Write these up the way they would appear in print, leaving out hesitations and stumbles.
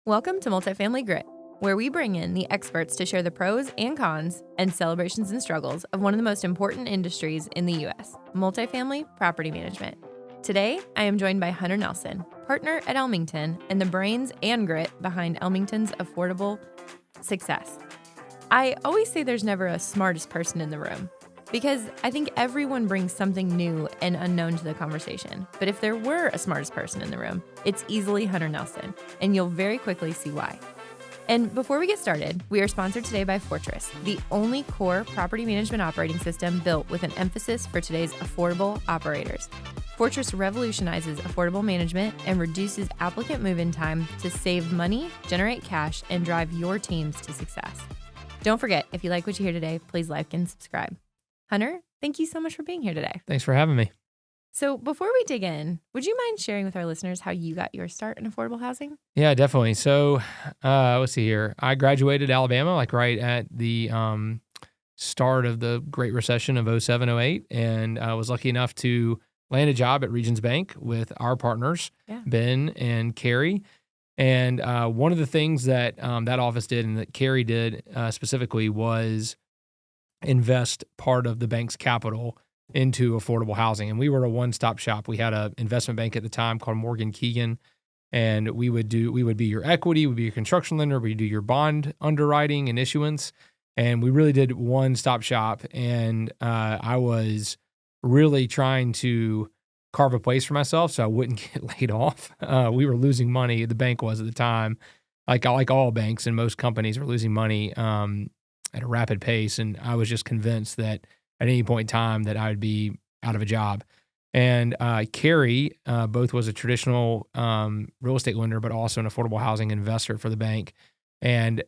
Welcome to Multifamily Grit, where we bring in the experts to share the pros and cons and celebrations and struggles of one of the most important industries in the U.S., multifamily property management. Today, I am joined by Hunter Nelson, partner at Elmington and the brains and grit behind Elmington's affordable success. I always say there's never a smartest person in the room, because I think everyone brings something new and unknown to the conversation. But if there were a smartest person in the room, it's easily Hunter Nelson, and you'll very quickly see why. And before we get started, we are sponsored today by Fortress, the only core property management operating system built with an emphasis for today's affordable operators. Fortress revolutionizes affordable management and reduces applicant move-in time to save money, generate cash, and drive your teams to success. Don't forget, if you like what you hear today, please like and subscribe. Hunter, thank you so much for being here today. Thanks for having me. So before we dig in, would you mind sharing with our listeners how you got your start in affordable housing? Yeah, definitely. So let's see here. I graduated Alabama right at the start of the Great Recession of 07, 08, and I was lucky enough to land a job at Regions Bank with our partners, Ben and Kerri. And one of the things that that office did and that Kerri did specifically was invest part of the bank's capital into affordable housing. And we were a one-stop shop. We had an investment bank at the time called Morgan Keegan, and we would be your equity, we'd be your construction lender, we'd do your bond underwriting and issuance. And we really did one-stop shop. And I was really trying to carve a place for myself so I wouldn't get laid off. We were losing money. The bank was at the time, like all banks and most companies were losing money at a rapid pace. And I was just convinced that at any point in time that I would be out of a job. And Kerri both was a traditional real estate lender, but also an affordable housing investor for the bank. And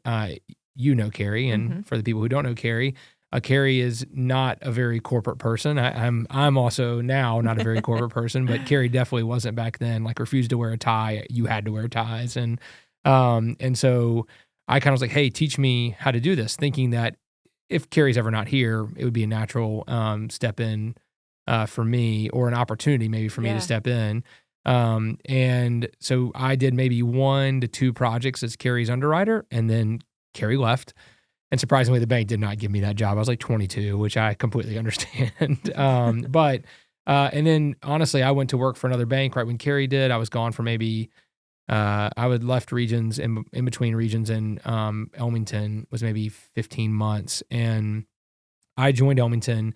you know Kerri, and for the people who don't know Kerri, Kerri is not a very corporate person. I'm also now not a very corporate person, but Kerri definitely wasn't back then. Like, refused to wear a tie. You had to wear ties. And so I kind of was like, hey, teach me how to do this, thinking that if Kerri's ever not here, it would be a natural step in for me, or an opportunity maybe for me to step in. And so I did maybe 1 to 2 projects as Kerri's underwriter, and then Kerri left. And surprisingly, the bank did not give me that job. I was like 22, which I completely understand. But then honestly, I went to work for another bank right when Kerri did. I was gone for maybe I would left Regions in between Regions and Elmington was maybe 15 months. And I joined Elmington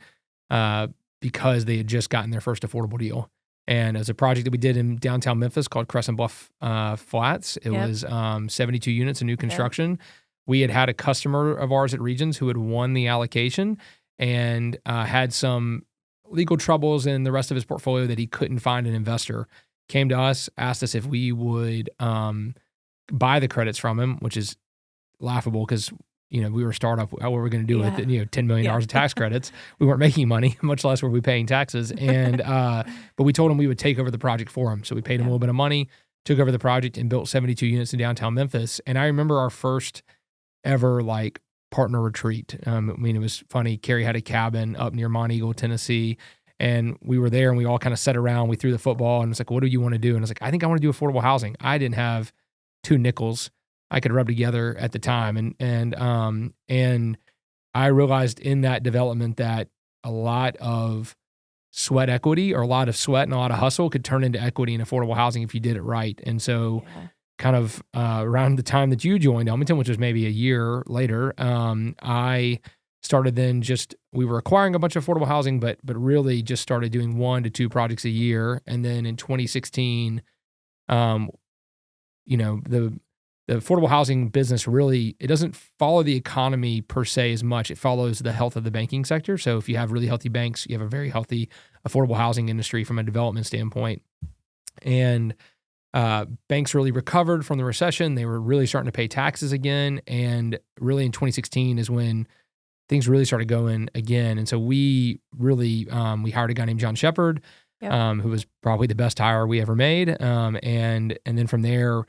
because they had just gotten their first affordable deal. And it was a project that we did in downtown Memphis called Crescent Bluff Flats. It was 72 units of new construction. We had a customer of ours at Regions who had won the allocation and had some legal troubles in the rest of his portfolio that he couldn't find an investor. Came to us, asked us if we would buy the credits from him, which is laughable because, we were a startup. What were we going to do with $10 million of tax credits? We weren't making money, much less were we paying taxes. And but we told him we would take over the project for him. So we paid him a little bit of money, took over the project, and built 72 units in downtown Memphis. And I remember our first ever partner retreat. It was funny. Kerri had a cabin up near Monteagle, Tennessee. And we were there and we all kind of sat around. We threw the football and it's like, what do you want to do? And I was like, I think I want to do affordable housing. I didn't have 2 nickels I could rub together at the time. And I realized in that development that a lot of sweat equity, or a lot of sweat and a lot of hustle, could turn into equity in affordable housing if you did it right. And so kind of around the time that you joined Elmington, which was maybe a year later, I started then we were acquiring a bunch of affordable housing, but really just started doing 1 to 2 projects a year. And then in 2016, the affordable housing business really, it doesn't follow the economy per se as much. It follows the health of the banking sector. So if you have really healthy banks, you have a very healthy affordable housing industry from a development standpoint. And banks really recovered from the recession. They were really starting to pay taxes again. And really in 2016 is when things really started going again. And so we really, we hired a guy named John Shepard, who was probably the best hire we ever made. And then from there,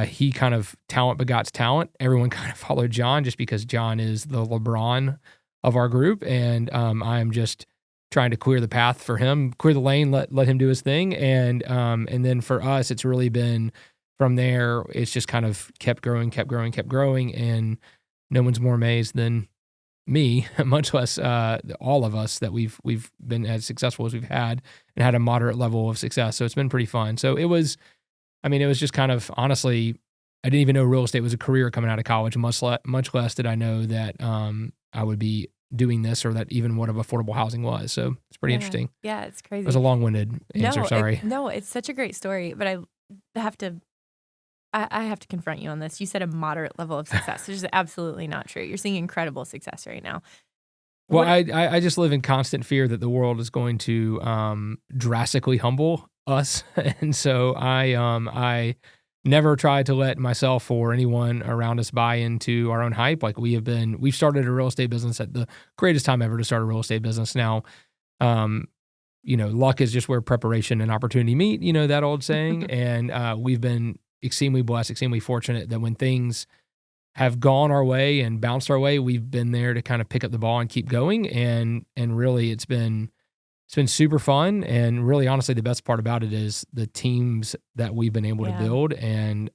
he kind of talent begots talent. Everyone kind of followed John just because John is the LeBron of our group. And I'm just trying to clear the path for him, clear the lane, let him do his thing. And then for us, it's really been from there, it's just kind of kept growing, and no one's more amazed than me, much less all of us, that we've been as successful as we've had and had a moderate level of success. So it's been pretty fun. So it was just kind of, honestly, I didn't even know real estate was a career coming out of college. Much less did I know that I would be doing this, or that even what affordable housing was. So it's pretty interesting. Yeah, it's crazy. It was a long-winded answer. Sorry. No, it's such a great story, but I have to confront you on this. You said a moderate level of success, which is absolutely not true. You're seeing incredible success right now. Well, I just live in constant fear that the world is going to drastically humble us, and so I never try to let myself or anyone around us buy into our own hype. Like we've started a real estate business at the greatest time ever to start a real estate business. Now, luck is just where preparation and opportunity meet. You know that old saying, and we've been extremely blessed, extremely fortunate that when things have gone our way and bounced our way, we've been there to kind of pick up the ball and keep going. And really it's been super fun. And really, honestly, the best part about it is the teams that we've been able to build. And,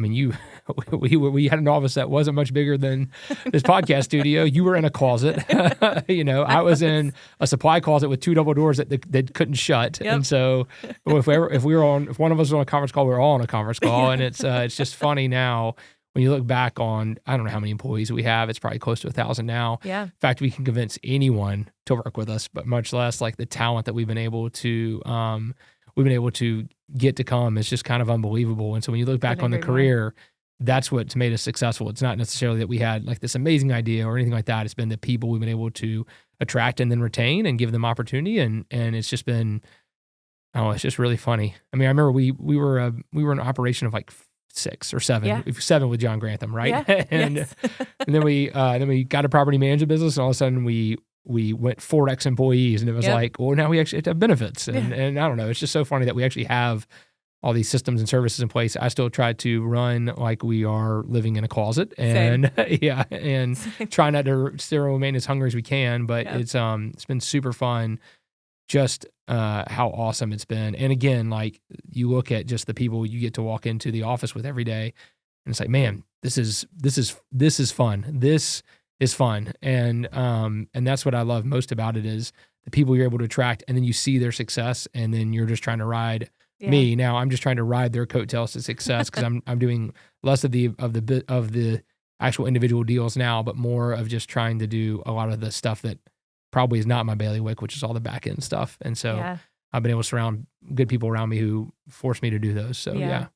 we had an office that wasn't much bigger than this podcast studio. You were in a closet, I was in a supply closet with 2 double doors that couldn't shut. Yep. And so if one of us was on a conference call, we were all on a conference call. And it's just funny now when you look back on, I don't know how many employees we have. It's probably close to 1,000 now. Yeah. In fact, we can convince anyone to work with us, but much less like the talent that we've been able to get to come is just kind of unbelievable. And so when you look back on the career, that's what's made us successful. It's not necessarily that we had like this amazing idea or anything like that. It's been the people we've been able to attract and then retain and give them opportunity. And it's just been, it's just really funny. I mean, I remember we were an operation of like 6 or 7, 7 with John Grantham, right? Yeah. and Yes. and then we got a property management business, and all of a sudden we went 4x employees, and it was like, well, now we actually have to have benefits, and I don't know, it's just so funny that we actually have all these systems and services in place. I still try to run like we are living in a closet, and and try not to still remain as hungry as we can. But it's been super fun. Just how awesome it's been. And again, like you look at just the people you get to walk into the office with every day, and it's like, man, this is fun. This is fun. And that's what I love most about it is the people you're able to attract, and then you see their success, and then you're just trying to ride me. Now I'm just trying to ride their coattails to success because I'm doing less of the actual individual deals now, but more of just trying to do a lot of the stuff that probably is not my bailiwick, which is all the back end stuff. And so I've been able to surround good people around me who force me to do those. So yeah.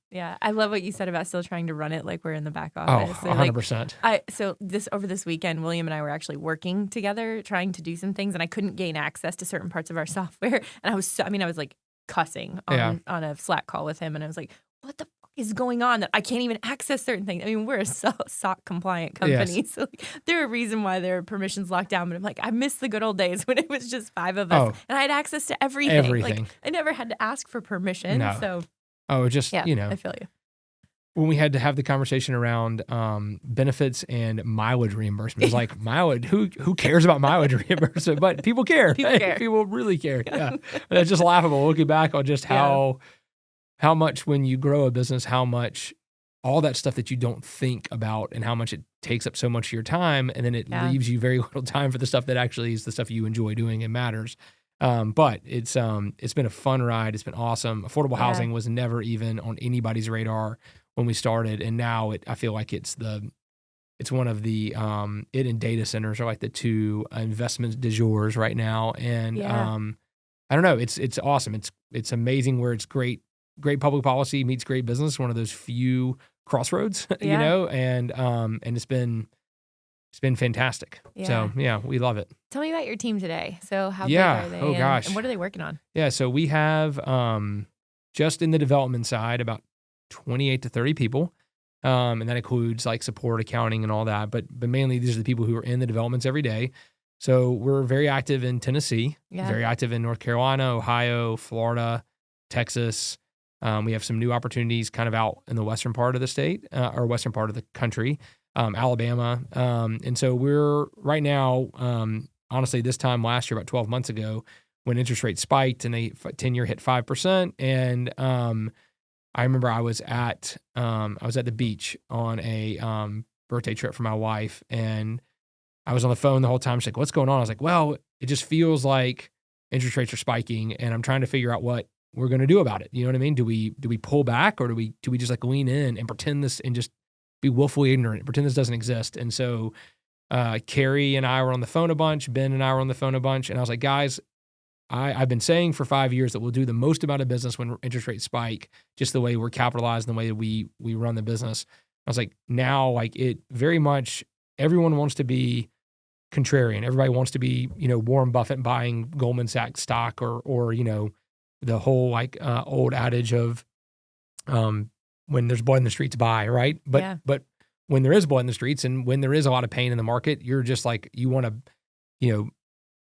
I love what you said about still trying to run it like we're in the back office. Oh, 100%. Over this weekend, William and I were actually working together trying to do some things, and I couldn't gain access to certain parts of our software. And I was like cussing on a Slack call with him, and I was like, what the fuck is going on that I can't even access certain things? I mean, we're a SOC compliant company, so there's a reason why there are permissions locked down. But I'm like, I miss the good old days when it was just 5 of us, and I had access to everything. Like, I never had to ask for permission. No. So I feel you. When we had to have the conversation around benefits and mileage reimbursement, it's like mileage. Who cares about mileage reimbursement? But people care. People really care. Yeah, and it's just laughable looking back on just how much when you grow a business, how much all that stuff that you don't think about, and how much it takes up so much of your time, and then it leaves you very little time for the stuff that actually is the stuff you enjoy doing and matters. But it's been a fun ride. It's been awesome. Affordable housing was never even on anybody's radar when we started, and now I feel like it's one of the it and data centers are like the 2 investments du jour right now, and I don't know, it's awesome. It's amazing where it's great public policy meets great business. One of those few crossroads, and it's been fantastic. So we love it. Tell me about your team today. So how big are they? Oh gosh. And what are they working on? Yeah. So we have just in the development side about 28 to 30 people. And that includes like support, accounting, and all that. But mainly these are the people who are in the developments every day. So we're very active in Tennessee, very active in North Carolina, Ohio, Florida, Texas. We have some new opportunities kind of out in the western part of the state or western part of the country, Alabama. And so we're right now, honestly, this time last year, about 12 months ago, when interest rates spiked and the 10-year hit 5%, and I remember I was at the beach on a birthday trip for my wife, and I was on the phone the whole time. She's like, "What's going on?" I was like, "Well, it just feels like interest rates are spiking, and I'm trying to figure out what we're going to do about it." You know what I mean? Do we pull back, or do we just like lean in and pretend this and just be willfully ignorant, pretend this doesn't exist? And so Kerri and I were on the phone a bunch. Ben and I were on the phone a bunch, and I was like, "Guys, I've been saying for 5 years that we'll do the most amount of business when interest rates spike, just the way we're capitalized and the way that we run the business." I was like, now, like, it very much, everyone wants to be contrarian. Everybody wants to be, Warren Buffett buying Goldman Sachs stock, or the whole like old adage of when there's blood in the streets, buy, right? But when there is blood in the streets and when there is a lot of pain in the market, you're just like, you want to,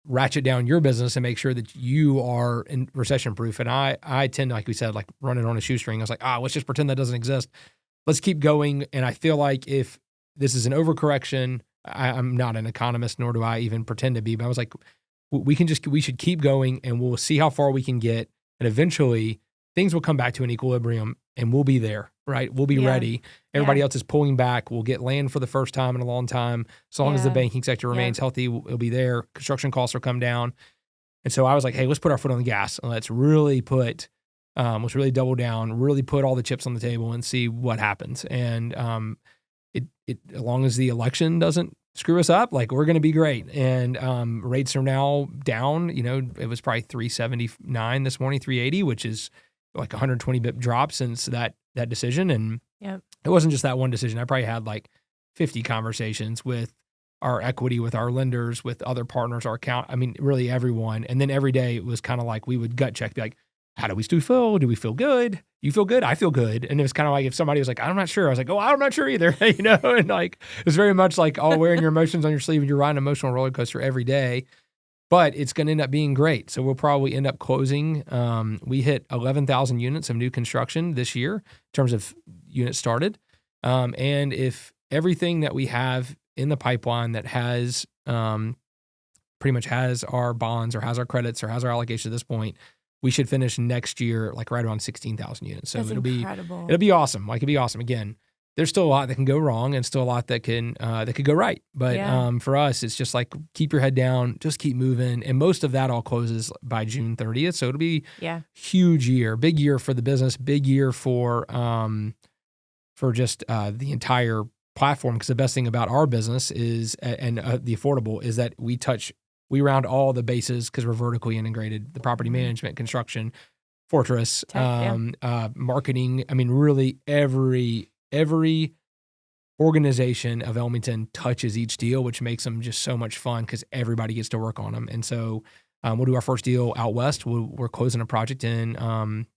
ratchet down your business and make sure that you are in recession proof. And I tend to, like we said, like running on a shoestring. I was like, let's just pretend that doesn't exist. Let's keep going. And I feel like if this is an overcorrection, I'm not an economist, nor do I even pretend to be, but I was like, we should keep going, and we'll see how far we can get. And eventually things will come back to an equilibrium, and we'll be there, right? We'll be ready. Everybody else is pulling back. We'll get land for the first time in a long time. As long as the banking sector remains healthy, it'll be there. Construction costs will come down. And so I was like, hey, let's put our foot on the gas, and let's really double down, really put all the chips on the table and see what happens. And as long as the election doesn't screw us up, like, we're going to be great. And rates are now down. It was probably 379 this morning, 380, which is like 120 bip drop since that decision. And it wasn't just that one decision. I probably had like 50 conversations with our equity, with our lenders, with other partners, our account. I mean, really everyone. And then every day it was kind of like we would gut check, be like, how do we still feel? Do we feel good? You feel good? I feel good. And it was kind of like if somebody was like, I'm not sure. I was like, I'm not sure either. And like, it was very much like all wearing your emotions on your sleeve, and you're riding an emotional roller coaster every day. But it's going to end up being great. So we'll probably end up closing. We hit 11,000 units of new construction this year in terms of units started. And if everything that we have in the pipeline that has pretty much has our bonds or has our credits or has our allocation at this point, we should finish next year like right around 16,000 units. So it'll be awesome. Like, it'd be awesome. Again, there's still a lot that can go wrong and still a lot that could go right. But for us, it's just like, keep your head down, just keep moving. And most of that all closes by June 30th. So it'll be huge year, big year for the business, big year for just the entire platform. Because the best thing about our business is, and the affordable, is that we round all the bases because we're vertically integrated: the property management, construction, Fortress, marketing. I mean, really every organization of Elmington touches each deal, which makes them just so much fun because everybody gets to work on them. And so we'll do our first deal out west. We're closing a project in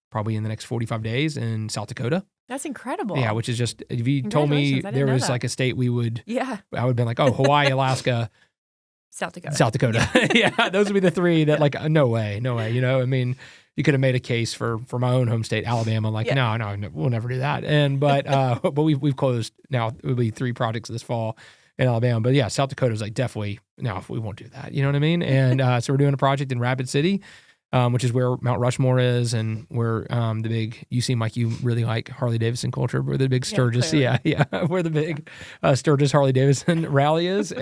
probably in the next 45 days in South Dakota. That's incredible. Yeah, which is just, if you told me there was like a state we would, I would have been like, Hawaii, Alaska, South Dakota. Yeah, those would be the three that like, no way. I mean, you could have made a case for my own home state, Alabama. Like, no, we'll never do that. And but we've closed now. It will be 3 projects this fall in Alabama. But yeah, South Dakota is like definitely, no, we won't do that. You know what I mean? And so we're doing a project in Rapid City, which is where Mount Rushmore is, and where the big, you seem like you really like Harley Davidson culture. We're the big Sturgis. Yeah. Where the big Sturgis Harley Davidson rally is.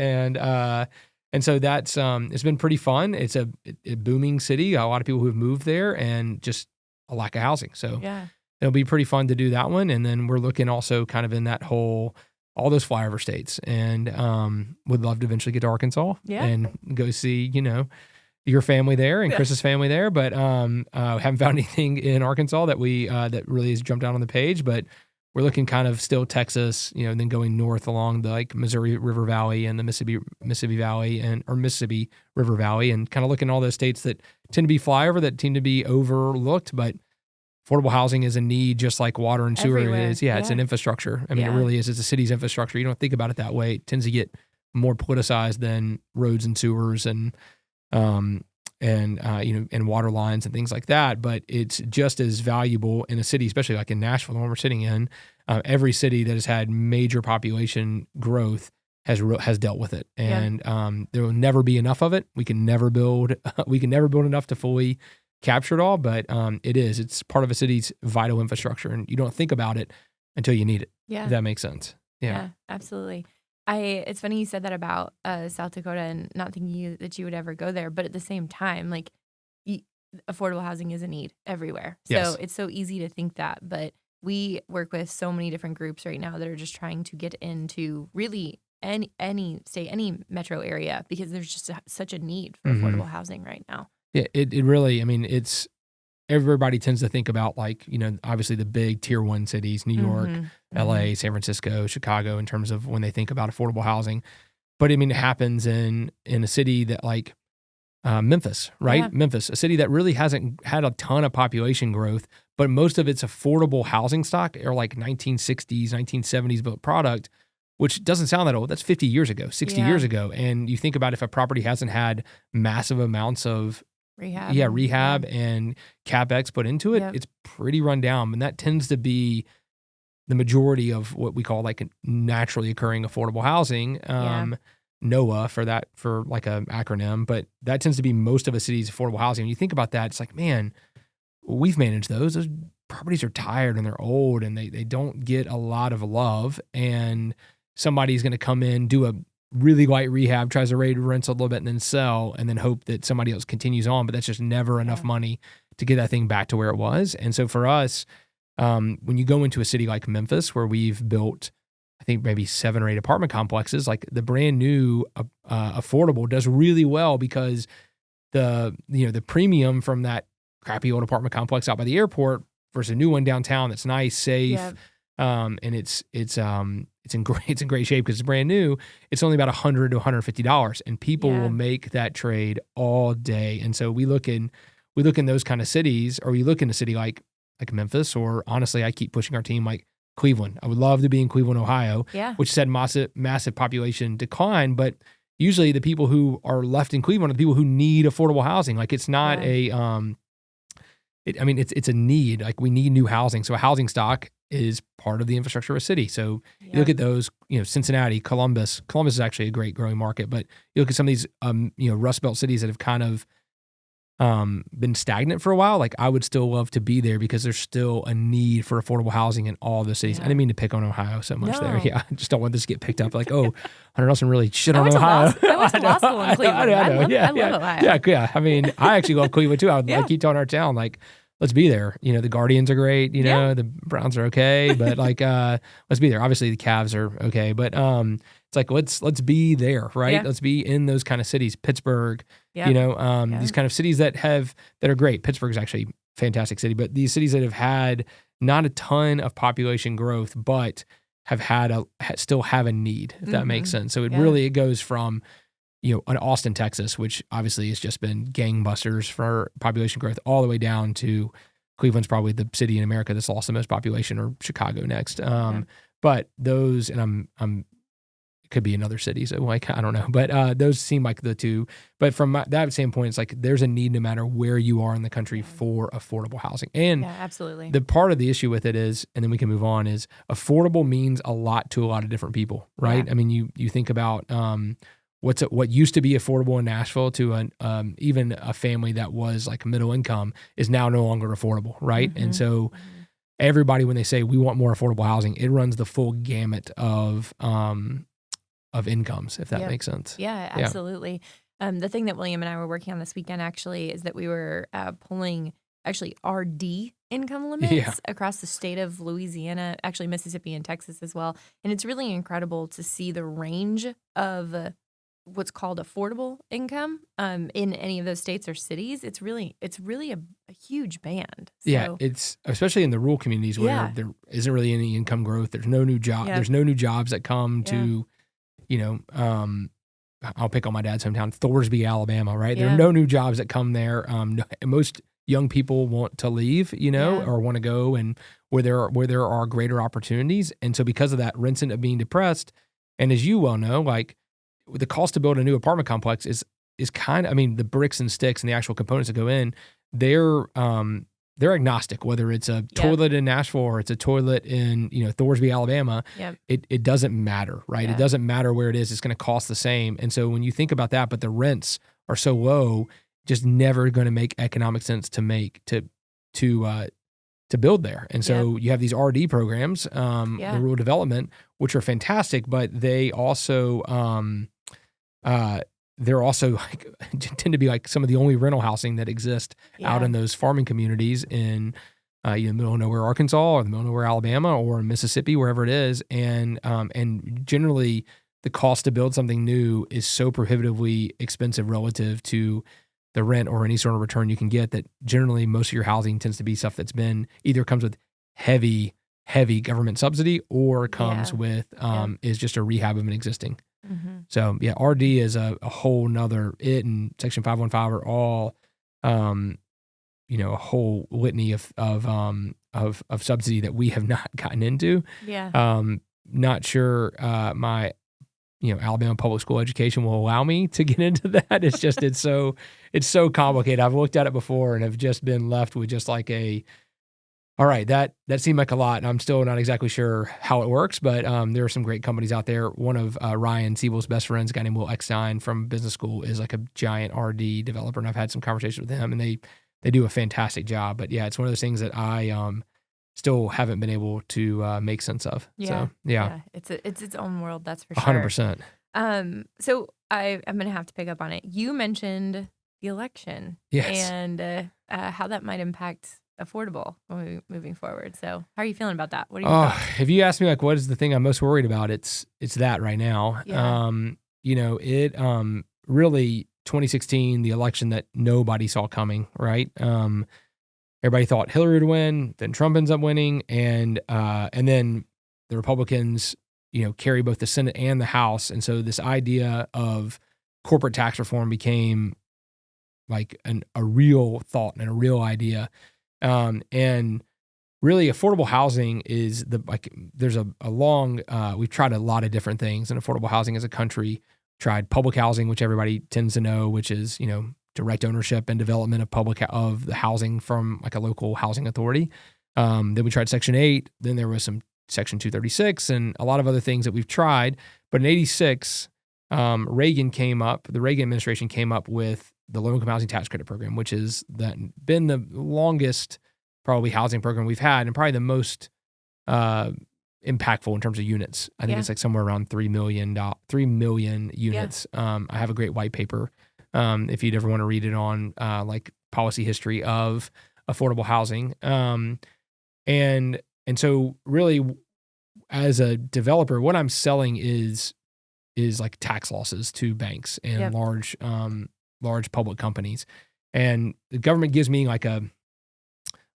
And so that's, it's been pretty fun. It's a booming city, a lot of people who have moved there, and just a lack of housing. So it'll be pretty fun to do that one. And then we're looking also kind of in that whole, all those flyover states, and would love to eventually get to Arkansas and go see, your family there and Chris's family there. But haven't found anything in Arkansas that that really has jumped out on the page. But we're looking kind of still Texas, and then going north along the like Missouri River Valley and the Mississippi Valley or Mississippi River Valley, and kind of looking at all those states that tend to be flyover, that tend to be overlooked. But affordable housing is a need, just like water and sewer is. It's an infrastructure. I mean, it really is. It's a city's infrastructure. You don't think about it that way. It tends to get more politicized than roads and sewers and water lines and things like that. But it's just as valuable in a city, especially like in Nashville, the one we're sitting in. Every city that has had major population growth has dealt with it, and there will never be enough of it. We can never build enough to fully capture it all, but it's part of a city's vital infrastructure, and you don't think about it until you need it. Yeah. If that makes sense. Yeah, absolutely. It's funny you said that about South Dakota and not thinking that you would ever go there, but at the same time, like affordable housing is a need everywhere. So it's so easy to think that, but we work with so many different groups right now that are just trying to get into really any state, any metro area, because there's just such a need for affordable housing right now. Yeah, it really, I mean, it's, everybody tends to think about like, obviously the big tier 1 cities, New York, LA, San Francisco, Chicago, in terms of when they think about affordable housing. But I mean, it happens in a city that like Memphis, right? Yeah. Memphis, a city that really hasn't had a ton of population growth, but most of its affordable housing stock are like 1960s, 1970s built product, which doesn't sound that old. That's 50 years ago, 60 years ago. And you think about if a property hasn't had massive amounts of rehab and CapEx put into it, it's pretty run down. And that tends to be the majority of what we call like naturally occurring affordable housing. NOAA for like an acronym, but that tends to be most of a city's affordable housing. When you think about that, it's like, man, we've managed those. Those properties are tired and they're old and they don't get a lot of love. And somebody's going to come in, do a really light rehab, tries to raise rents a little bit and then sell and then hope that somebody else continues on. But that's just never enough money to get that thing back to where it was. And so for us, when you go into a city like Memphis, where we've built, I think maybe 7 or 8 apartment complexes, like the brand new affordable does really well because the premium from that crappy old apartment complex out by the airport versus a new one downtown that's nice, safe, and it's in great shape because it's brand new. It's only about $100 to $150, and people will make that trade all day. And so we look in those kind of cities, or we look in a city like Memphis, or honestly, I keep pushing our team like Cleveland. I would love to be in Cleveland, Ohio, which has had massive population decline, but usually the people who are left in Cleveland are the people who need affordable housing. Like it's not it's a need. Like we need new housing. So a housing stock is part of the infrastructure of a city. So you look at those, Cincinnati, Columbus. Columbus is actually a great growing market, but you look at some of these, Rust Belt cities that have kind of been stagnant for a while. Like I would still love to be there because there's still a need for affordable housing in all the cities. I didn't mean to pick on Ohio so much there. Yeah, I just don't want this to get picked up like, oh, Hunter Nelson really shit on Ohio. I went to law school in Cleveland. I love Ohio. Yeah. I mean, I actually love Cleveland too. I would keep telling our town, like, let's be there. The Guardians are great. The Browns are okay, but like, let's be there. Obviously the Cavs are okay, but it's like, let's be there, right? Yeah. Let's be in those kind of cities. Pittsburgh, these kind of cities that are great. Pittsburgh is actually a fantastic city, but these cities that have had not a ton of population growth, but have still have a need, if that makes sense. So it goes from, an Austin, Texas, which obviously has just been gangbusters for population growth, all the way down to Cleveland's probably the city in America that's lost the most population, or Chicago next. But those, and I'm could be in other cities, so like I don't know, but those seem like the two. But from that standpoint, it's like there's a need no matter where you are in the country for affordable housing. And absolutely. The part of the issue with it is, and then we can move on, is affordable means a lot to a lot of different people, right? I mean, you think about what used to be affordable in Nashville to even a family that was like middle income is now no longer affordable, right? And so everybody, when they say we want more affordable housing, it runs the full gamut of incomes, if that makes sense. Yeah, absolutely. The thing that William and I were working on this weekend actually is that we were pulling actually RD income limits across the state of Louisiana, actually Mississippi and Texas as well. And it's really incredible to see the range of what's called affordable income in any of those states or cities. It's really a huge band. So, it's especially in the rural communities where there isn't really any income growth. There's no new job. There's no new jobs that come to, I'll pick on my dad's hometown, Thorsby, Alabama, right? There are no new jobs that come there. Most young people want to leave, or want to go and where there are greater opportunities. And so because of that, rents end up being depressed. And as you well know, like the cost to build a new apartment complex is kind of, the bricks and sticks and the actual components that go in, they're agnostic, whether it's a toilet in Nashville or it's a toilet in, Thorsby, Alabama. It doesn't matter, right? It doesn't matter where it is. It's going to cost the same. And so when you think about that, but the rents are so low, just never going to make economic sense to build there. And so you have these RD programs, the rural development, which are fantastic, but they also they're also like tend to be like some of the only rental housing that exist out in those farming communities in middle of nowhere Arkansas or the middle of nowhere Alabama or in Mississippi, wherever it is, and generally the cost to build something new is so prohibitively expensive relative to the rent or any sort of return you can get that generally most of your housing tends to be stuff that's been either comes with heavy government subsidy or comes with is just a rehab of an existing. Mm-hmm. So RD is a whole nother, it and Section 515 are all, a whole litany of subsidy that we have not gotten into. Yeah. Not sure my Alabama public school education will allow me to get into that. It's just it's so complicated. I've looked at it before and have just been left with just like all right, that seemed like a lot, and I'm still not exactly sure how it works, but there are some great companies out there. One of Ryan Siebel's best friends, a guy named Will Eckstein from business school, is like a giant RD developer, and I've had some conversations with him, and they do a fantastic job. But yeah, it's one of those things that I still haven't been able to make sense of. Yeah, so, it's its own world, that's for sure. 100%. So I'm gonna have to pick up on it. You mentioned the election, and how that might impact affordable moving forward. So how are you feeling about that? What are your thoughts? If you ask me like what is the thing I'm most worried about, it's that right now. Really 2016, the election that nobody saw coming, right? Everybody thought Hillary would win, then Trump ends up winning, and then the Republicans, carry both the Senate and the House. And so this idea of corporate tax reform became like a real thought and a real idea. And really affordable housing is there's a long, we've tried a lot of different things in affordable housing as a country. Tried public housing, which everybody tends to know, which is, direct ownership and development of the housing from like a local housing authority. Then we tried Section 8. Then there was some Section 236 and a lot of other things that we've tried. But in 86, the Reagan administration came up with the low-income housing tax credit program, which has been the longest probably housing program we've had and probably the most impactful in terms of units. I think it's like somewhere around 3 million units. I have a great white paper if you'd ever want to read it on like policy history of affordable housing. And so really as a developer, what I'm selling is like tax losses to banks and large public companies. And the government gives me like an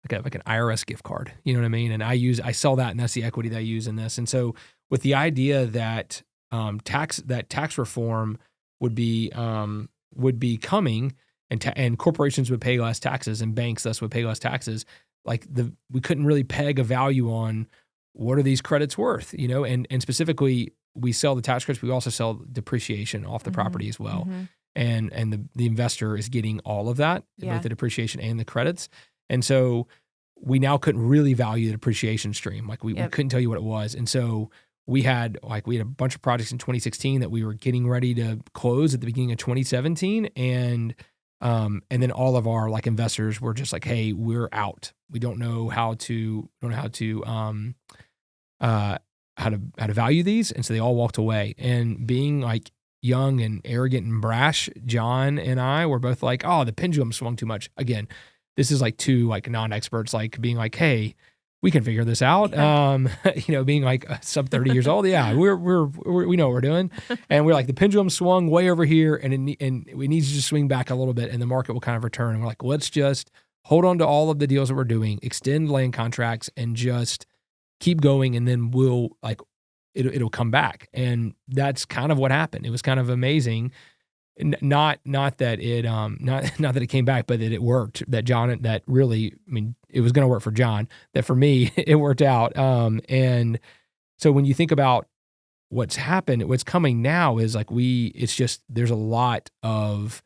IRS gift card, you know what I mean? And I sell that, and that's the equity that I use in this. And so with the idea that tax reform would be coming and corporations would pay less taxes and banks thus would pay less taxes, we couldn't really peg a value on what are these credits worth, and specifically we sell the tax credits, we also sell depreciation off the property as well. Mm-hmm. And the investor is getting all of that, both the depreciation and the credits. And so we now couldn't really value the depreciation stream. Like we couldn't tell you what it was. And so we had a bunch of projects in 2016 that we were getting ready to close at the beginning of 2017. And then all of our investors were just like, hey, we're out. We don't know how to value these. And so they all walked away. And being young and arrogant and brash, John and I were both like, oh, the pendulum swung too much. Again, this is two non-experts being like, hey, we can figure this out. Being sub 30 years old. Yeah, we know what we're doing. And we're the pendulum swung way over here and we need to just swing back a little bit and the market will kind of return. And we're like, let's just hold on to all of the deals that we're doing, extend land contracts and just keep going. And then we'll it'll come back. And that's kind of what happened. It was kind of amazing. Not that it came back, but that it worked. That really, it was going to work for John. That for me, it worked out. And so when you think about what's happened, what's coming now is it's just there's a lot of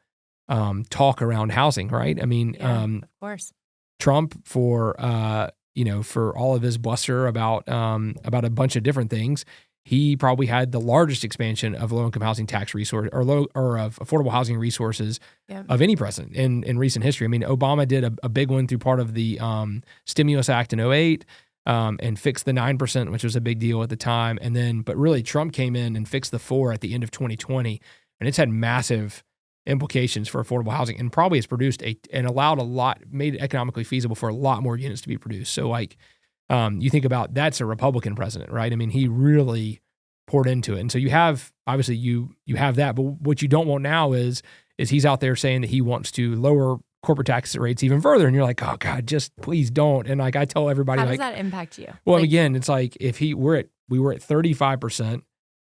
talk around housing, right? Of course. Trump for all of his bluster about a bunch of different things he probably had the largest expansion of low-income housing tax resource or of affordable housing resources of any president in recent history. I mean, Obama did a big one through part of the Stimulus Act in 2008 and fixed the 9%, which was a big deal at the time. And then, but really Trump came in and fixed the 4% at the end of 2020, and it's had massive implications for affordable housing and probably has produced and allowed made it economically feasible for a lot more units to be produced. So like, you think about that's a Republican president, right? I mean, he really poured into it. And so you have, obviously you have that, but what you don't want now is he's out there saying that he wants to lower corporate tax rates even further. And you're like, oh God, just please don't. And like, I tell everybody, how does that impact you? Well, again, it's like if we were at 35%,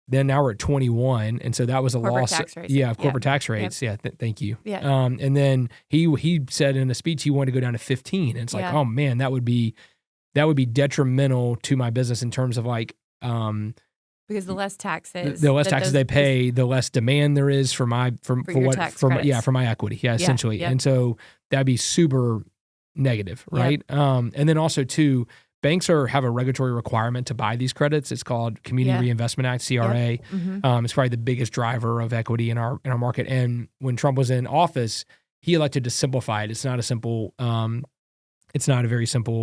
then now we're at 21. And so that was a loss. Tax rates. Yeah. Corporate tax rates. Yep. Yeah. Thank you. Yeah. And then he said in a speech, he wanted to go down to 15. And it's like, oh man, that would be detrimental to my business in terms of like, because the less taxes, they pay, the less demand there is for my equity. Yeah, essentially. Yeah. And so that'd be super negative, right? And then also too, banks have a regulatory requirement to buy these credits. It's called Community Reinvestment Act, CRA. Yep. Mm-hmm. It's probably the biggest driver of equity in our market. And when Trump was in office, he elected to simplify it. It's not a very simple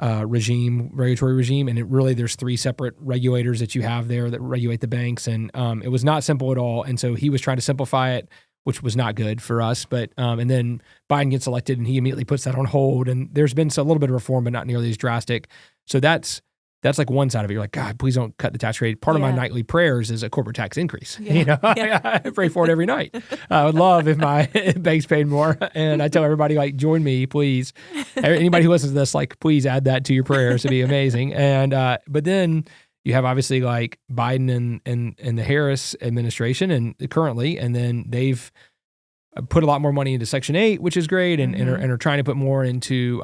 regulatory regime. And there's 3 separate regulators that you have there that regulate the banks. And it was not simple at all. And so he was trying to simplify it, which was not good for us. But and then Biden gets elected and he immediately puts that on hold. And there's been a little bit of reform, but not nearly as drastic. So that's like one side of it. You're like, God, please don't cut the tax rate. Part of my nightly prayers is a corporate tax increase. Yeah. You know, I pray for it every night. I would love if my banks paid more. And I tell everybody, like, join me, please. Anybody who listens to this, like, please add that to your prayers. It'd be amazing. And but then you have obviously like Biden and the Harris administration and currently, and then they've put a lot more money into Section 8, which is great, and are trying to put more into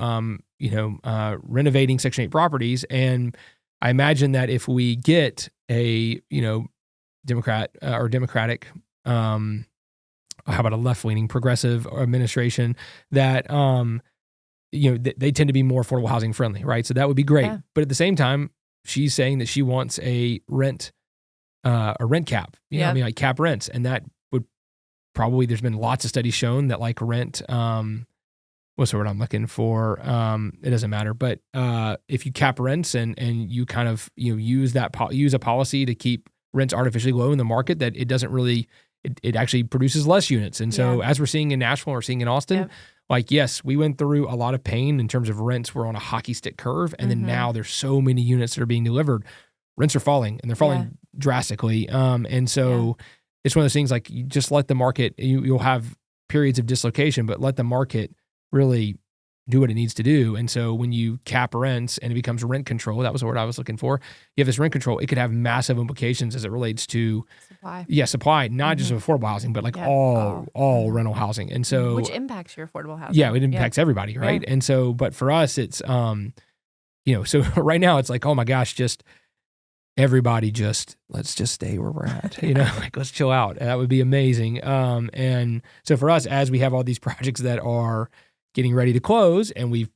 renovating Section 8 properties. And I imagine that if we get a Democratic, how about a left-leaning progressive administration, that they tend to be more affordable housing friendly, right? So that would be great. Yeah. But at the same time, she's saying that she wants a rent cap, like cap rents, and that would probably, there's been lots of studies shown that like rent, what's the word I'm looking for? It doesn't matter. But if you cap rents and you kind of use a policy to keep rents artificially low in the market, that it doesn't really, it actually produces less units. And so as we're seeing in Nashville, we're seeing in Austin, like, yes, we went through a lot of pain in terms of rents. We're on a hockey stick curve. And then now there's so many units that are being delivered. Rents are falling, and they're falling drastically. And so it's one of those things, like, you just let the market, you'll have periods of dislocation, but let the market really do what it needs to do. And so when you cap rents and it becomes rent control, that was the word I was looking for. You have this rent control, it could have massive implications as it relates to supply. Yeah, supply, not just of affordable housing, but like all rental housing. And so, which impacts your affordable housing. Yeah, it impacts everybody, right? Yeah. And so, but for us, it's so right now it's like, oh my gosh, everybody let's just stay where we're at, like, let's chill out. That would be amazing. And so for us, as we have all these projects that are getting ready to close, and we've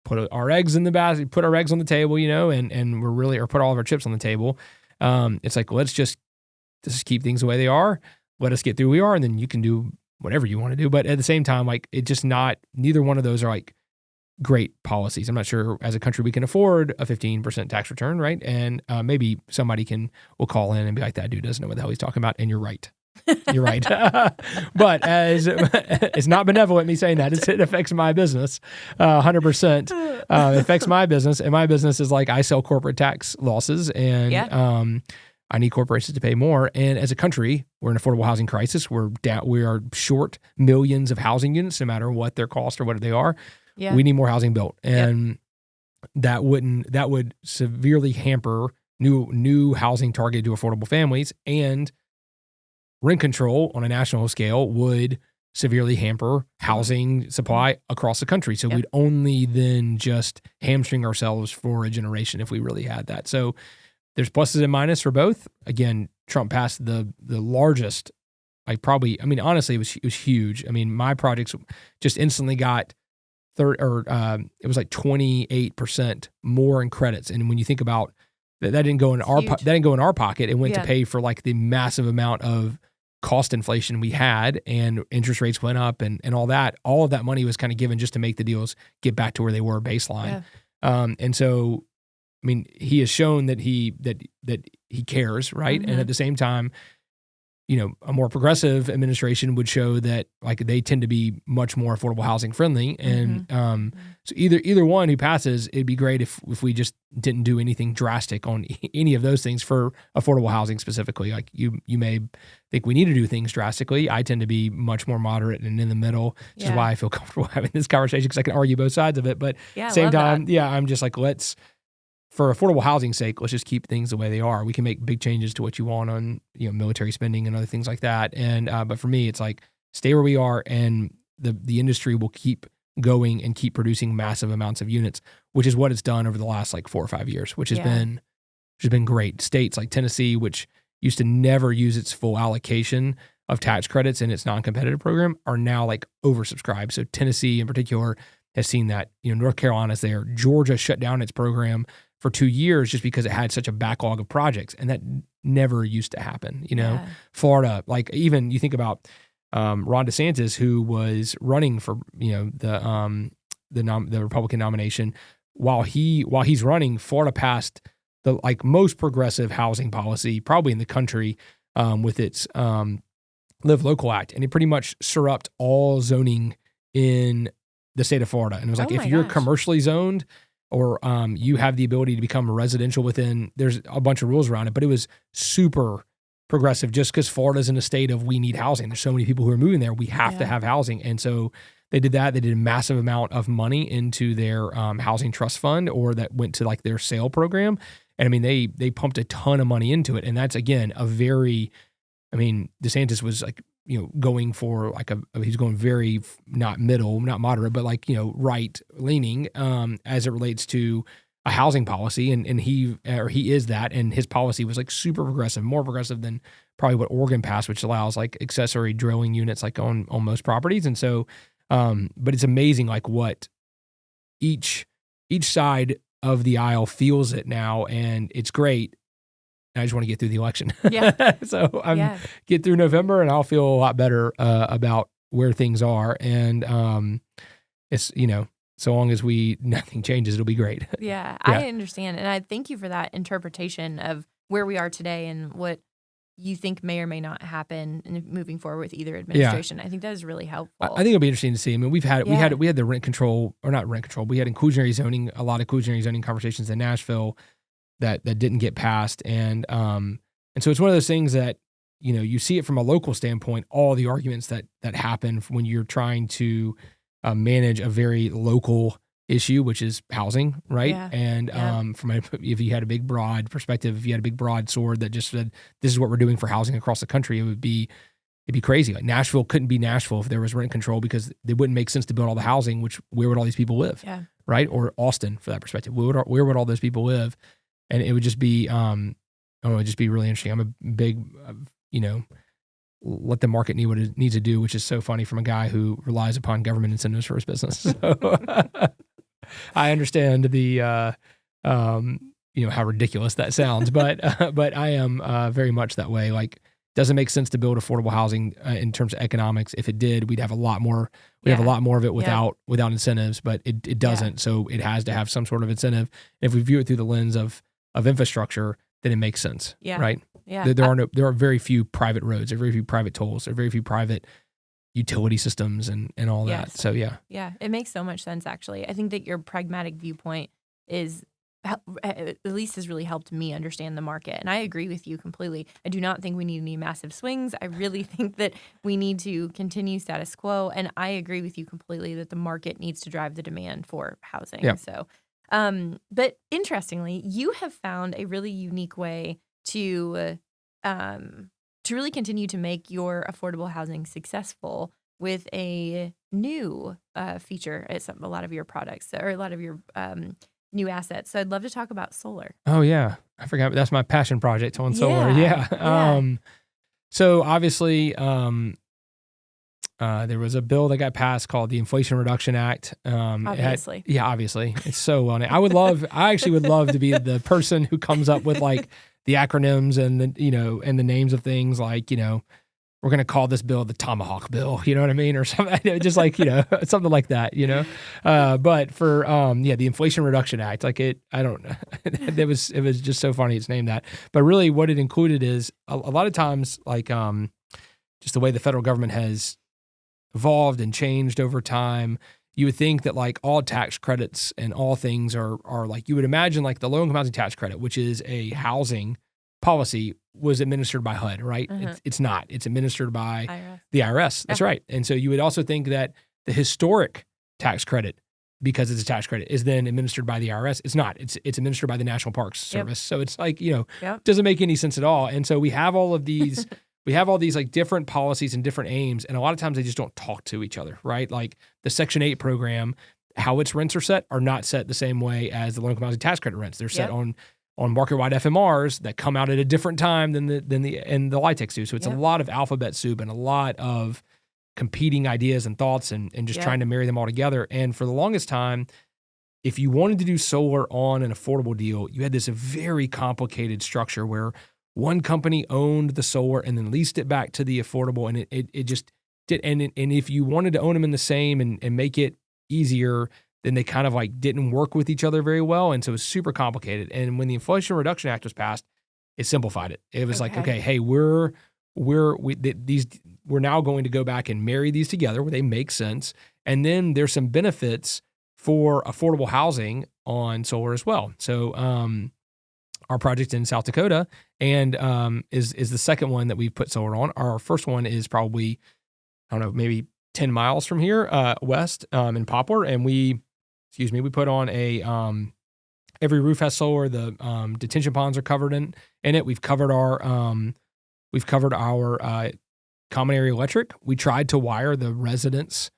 put our eggs in the basket, put our eggs on the table, and we're really, or put all of our chips on the table. It's like, let's just keep things the way they are. Let us get through who we are, and then you can do whatever you want to do. But at the same time, like, neither one of those are like great policies. I'm not sure as a country we can afford a 15% tax return, right? And maybe somebody will call in and be like, that dude doesn't know what the hell he's talking about. And you're right. You're right. But it's not benevolent me saying that. It affects my business 100%. It affects my business. And my business is like, I sell corporate tax losses, and I need corporations to pay more. And as a country, we're in an affordable housing crisis. We are short millions of housing units, no matter what their cost or what they are. Yeah. We need more housing built. And that would severely hamper new housing targeted to affordable families, and rent control on a national scale would severely hamper housing supply across the country. So we'd only then just hamstring ourselves for a generation if we really had that. So there's pluses and minuses for both. Again, Trump passed the largest, honestly, it was huge. I mean, my projects just instantly got it was like 28% more in credits. And when you think about that didn't go in that didn't go in our pocket. It went to Yeah. pay for like the massive amount of cost inflation we had, and interest rates went up and all that. All of that money was kind of given just to make the deals get back to where they were baseline. And so, I mean, he has shown that he cares, right? And at the same time, you know, a more progressive administration would show that like they tend to be much more affordable housing friendly. And so either one who passes, it'd be great if we just didn't do anything drastic on any of those things for affordable housing specifically. Like you may think we need to do things drastically. I tend to be much more moderate and in the middle, which is why I feel comfortable having this conversation, because I can argue both sides of it. But same time, I'm just like, for affordable housing's sake, let's just keep things the way they are. We can make big changes to what you want on, you know, military spending and other things like that. And but for me, it's like stay where we are, and the industry will keep going and keep producing massive amounts of units, which is what it's done over the last like 4 or 5 years, which has been great. States like Tennessee, which used to never use its full allocation of tax credits in its non-competitive program, are now like oversubscribed. So Tennessee in particular has seen that. You know, North Carolina's there. Georgia shut down its program for 2 years just because it had such a backlog of projects, and that never used to happen. You know, Florida, like even you think about Ron DeSantis, who was running for, you know, the Republican nomination. While he's running, Florida passed the like most progressive housing policy probably in the country with its Live Local Act, and it pretty much surrupted all zoning in the state of Florida. And it was like, if you're commercially zoned, or you have the ability to become residential within, there's a bunch of rules around it, but it was super progressive just because Florida's in a state of we need housing. There's so many people who are moving there. We have to have housing. And so they did that. They did a massive amount of money into their housing trust fund, or that went to like their sale program. And I mean, they pumped a ton of money into it. And that's, again, DeSantis was like, you know, going for like he's going very not middle, not moderate, but like, you know, right leaning as it relates to a housing policy. And he is that. And his policy was like super progressive, more progressive than probably what Oregon passed, which allows like accessory drilling units like on most properties. And so, but it's amazing like what each side of the aisle feels it now. And it's great. I just want to get through the election. So get through November, and I'll feel a lot better about where things are. And it's, you know, so long as nothing changes, it'll be great. I understand. And I thank you for that interpretation of where we are today and what you think may or may not happen in moving forward with either administration. I think that is really helpful. I think it'll be interesting to see. I mean, we had the rent control, or not rent control, we had inclusionary zoning, a lot of inclusionary zoning conversations in Nashville that didn't get passed. And so it's one of those things that, you know, you see it from a local standpoint, all the arguments that happen when you're trying to manage a very local issue, which is housing, right? And if you had a big broad perspective, if you had a big broad sword that just said, this is what we're doing for housing across the country, it'd be crazy. Like Nashville couldn't be Nashville if there was rent control, because it wouldn't make sense to build all the housing, where would all these people live? Right? Or Austin, for that perspective. Where would all those people live? And it would just be, it'd just be really interesting. I'm a big, you know, let the market need what it needs to do, which is so funny from a guy who relies upon government incentives for his business. So I understand the, you know, how ridiculous that sounds, but I am very much that way. Like, doesn't make sense to build affordable housing in terms of economics. If it did, we'd have a lot more. We have a lot more of it without incentives, but it doesn't. So it has to have some sort of incentive. And if we view it through the lens of infrastructure, then it makes sense, right? There are very few private roads, there are very few private tolls, there are very few private utility systems and all that. So it makes so much sense. Actually, I think that your pragmatic viewpoint at least has really helped me understand the market, and I agree with you completely. I do not think we need any massive swings. I really think that we need to continue status quo, and I agree with you completely that the market needs to drive the demand for housing. So. But interestingly, you have found a really unique way to really continue to make your affordable housing successful with a new feature at a lot of your products, or a lot of your new assets. So I'd love to talk about solar. Oh yeah, I forgot. That's my passion project on solar. So obviously, There was a bill that got passed called the Inflation Reduction Act. Obviously. Obviously. It's so well named. I actually would love to be the person who comes up with like the acronyms and and the names of things like, we're going to call this bill the Tomahawk Bill, you know what I mean? Or something, just like, something like that, But for, the Inflation Reduction Act, I don't know. It was just so funny it's named that. But really what it included is a lot of times, like, just the way the federal government has evolved and changed over time, you would think that like all tax credits and all things are like, you would imagine like the low-income housing tax credit, which is a housing policy, was administered by HUD, right? It's not. It's administered by the IRS. That's right. And so you would also think that the historic tax credit, because it's a tax credit, is then administered by the IRS. It's not. It's administered by the National Parks Service. So it's like, doesn't make any sense at all. And so we have all of these we have all these like different policies and different aims, and a lot of times they just don't talk to each other, right? Like the Section 8 program, how its rents are not set the same way as the low-income housing tax credit rents. They're set on market-wide FMRs that come out at a different time than the LIHTC do. So it's a lot of alphabet soup and a lot of competing ideas and thoughts and just trying to marry them all together. And for the longest time, if you wanted to do solar on an affordable deal, you had this very complicated structure where one company owned the solar and then leased it back to the affordable, and it just did. And if you wanted to own them in the same and make it easier, then they kind of like didn't work with each other very well. And so it was super complicated. And when the Inflation Reduction Act was passed, it simplified it. It was like, okay, hey, we're now going to go back and marry these together where they make sense. And then there's some benefits for affordable housing on solar as well. So our project in South Dakota and is the second one that we've put solar on. Our first one is probably, I don't know, maybe 10 miles from here west in Poplar. And we put on every roof has solar. The detention ponds are covered in it. We've covered our common area electric. We tried to wire the residents'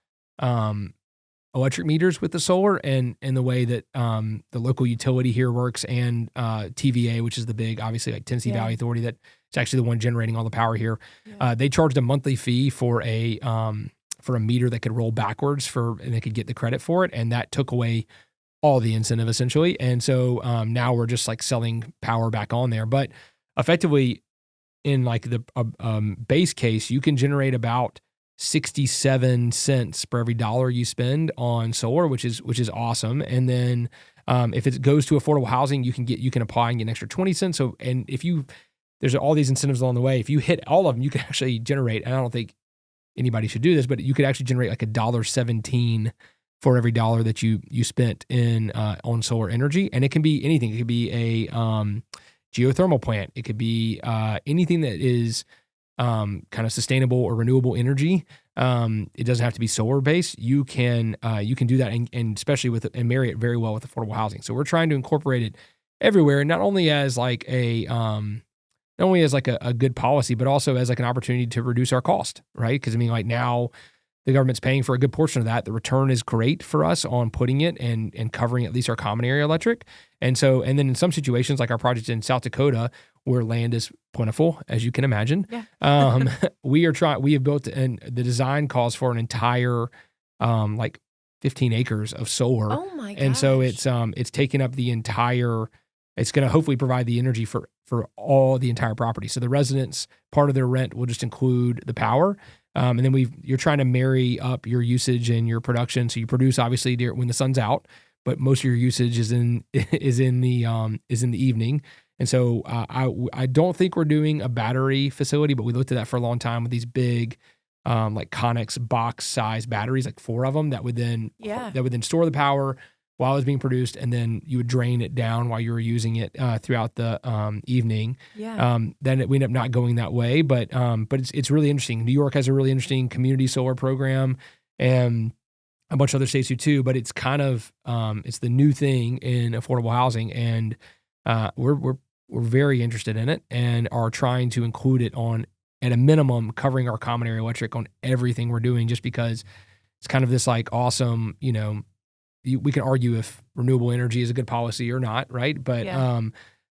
electric meters with the solar, and the way that the local utility here works, and TVA, which is the big, obviously like Tennessee Valley Authority, that it's actually the one generating all the power here. They charged a monthly fee for a meter that could roll backwards and they could get the credit for it, and that took away all the incentive essentially. And so now we're just like selling power back on there, but effectively in like the base case, you can generate about 67 cents per every dollar you spend on solar, which is awesome. And then if it goes to affordable housing, you can apply and get an extra 20 cents. So, and there's all these incentives along the way. If you hit all of them, you can actually generate, and I don't think anybody should do this, but you could actually generate like $1.17 for every dollar that you spent in on solar energy. And it can be anything. It could be a geothermal plant. It could be anything that is kind of sustainable or renewable energy. It doesn't have to be solar based. You can do that, and especially and marry it very well with affordable housing. So we're trying to incorporate it everywhere, not only as like a good policy, but also as like an opportunity to reduce our cost, right? Because I mean, like now the government's paying for a good portion of that. The return is great for us on putting it and covering at least our common area electric. And then in some situations, like our project in South Dakota, where land is plentiful, as you can imagine, we have built, and the design calls for an entire like 15 acres of solar. Oh my gosh. And so it's taking up the entire. It's going to hopefully provide the energy for all the entire property. So the residents, part of their rent will just include the power. And then you're trying to marry up your usage and your production. So you produce obviously when the sun's out, but most of your usage is in the evening. And so I don't think we're doing a battery facility, but we looked at that for a long time with these big like Connex box size batteries, like 4 of them that would then store the power while it was being produced, and then you would drain it down while you were using it throughout the evening. Then we ended up not going that way, but it's really interesting. New York has a really interesting community solar program, and a bunch of other states do too. But it's kind of it's the new thing in affordable housing, and we're very interested in it and are trying to include it at a minimum, covering our common area electric on everything we're doing, just because it's kind of this like awesome, we can argue if renewable energy is a good policy or not, right? But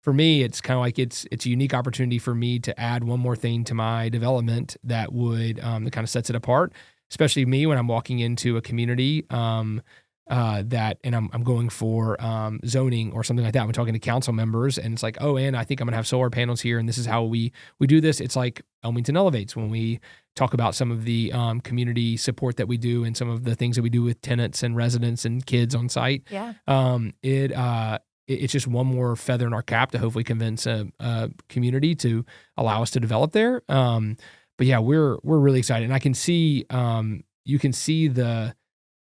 for me, it's kind of like it's a unique opportunity for me to add one more thing to my development that would that kind of sets it apart. especially me when I'm walking into a community, and I'm going for zoning or something like that. I'm talking to council members, and it's like, oh, and I think I'm gonna have solar panels here, and this is how we do this. It's like Elmington Elevates when we talk about some of the community support that we do and some of the things that we do with tenants and residents and kids on site. Yeah. It's just one more feather in our cap to hopefully convince a community to allow us to develop there. But yeah, we're really excited, and I can see you can see the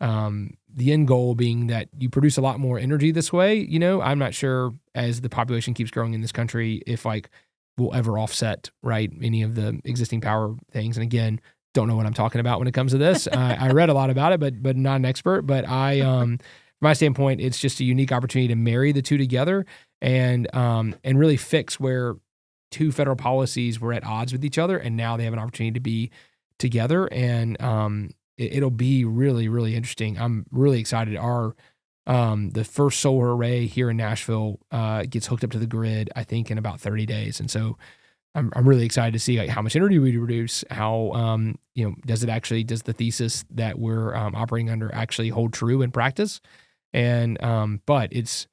end goal being that you produce a lot more energy this way. You know, I'm not sure as the population keeps growing in this country if like we'll ever offset any of the existing power things. And again, don't know what I'm talking about when it comes to this. I read a lot about it, but not an expert. But from my standpoint, it's just a unique opportunity to marry the two together and really fix where two federal policies were at odds with each other, and now they have an opportunity to be together. And it'll be really, really interesting. I'm really excited. The first solar array here in Nashville gets hooked up to the grid, I think, in about 30 days. And so I'm really excited to see like how much energy we produce, how, does the thesis that we're operating under actually hold true in practice? And, but it's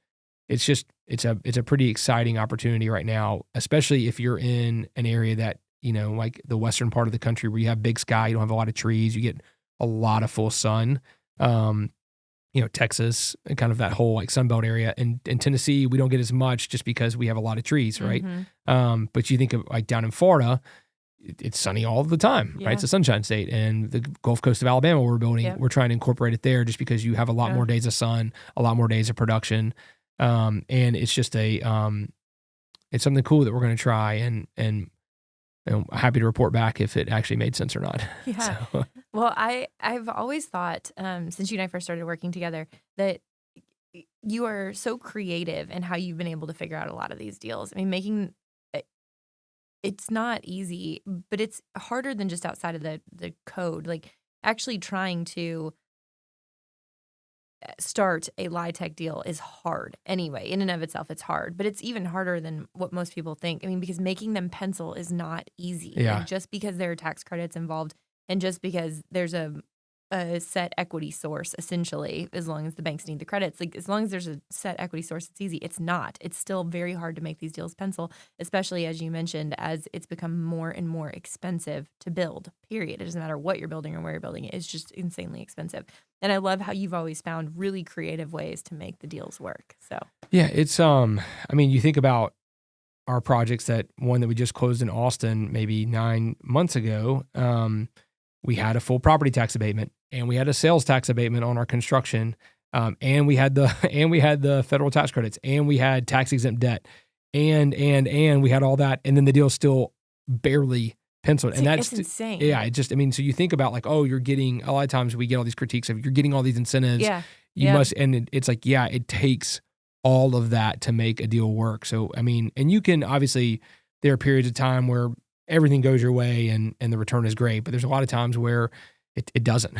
a pretty exciting opportunity right now, especially if you're in an area that, like the western part of the country where you have big sky, you don't have a lot of trees, you get a lot of full sun. Texas and kind of that whole like Sunbelt area, and in Tennessee, we don't get as much just because we have a lot of trees, right? Mm-hmm. But you think of like down in Florida, it's sunny all the time, right? It's a sunshine state. And the Gulf Coast of Alabama we're building, we're trying to incorporate it there just because you have a lot more days of sun, a lot more days of production. And it's just it's something cool that we're going to try, and happy to report back if it actually made sense or not. Yeah. So. Well, I've always thought, since you and I first started working together, that you are so creative in how you've been able to figure out a lot of these deals. I mean, it's not easy, but it's harder than just outside of the code. Like actually trying to start a LIHTC deal is hard anyway. In and of itself, it's hard, but it's even harder than what most people think. I mean, because making them pencil is not easy. Yeah. Like just because there are tax credits involved and just because there's a set equity source, essentially, as long as the banks need the credits, like as long as there's a set equity source, it's easy. It's not. It's still very hard to make these deals pencil, especially as you mentioned, as it's become more and more expensive to build, period. It doesn't matter what you're building or where you're building it. It's just insanely expensive. And I love how you've always found really creative ways to make the deals work. So yeah, it's you think about our projects, that one that we just closed in Austin maybe 9 months ago. We had a full property tax abatement, and we had a sales tax abatement on our construction, and we had the federal tax credits, and we had tax exempt debt, and we had all that, and then the deal still barely penciled. And that's insane. Yeah, so you think about like, oh, you're getting, a lot of times we get all these critiques of you're getting all these incentives. Yeah. You must, and it's like, yeah, it takes all of that to make a deal work. So, and you can obviously, there are periods of time where everything goes your way and the return is great, but there's a lot of times where it doesn't,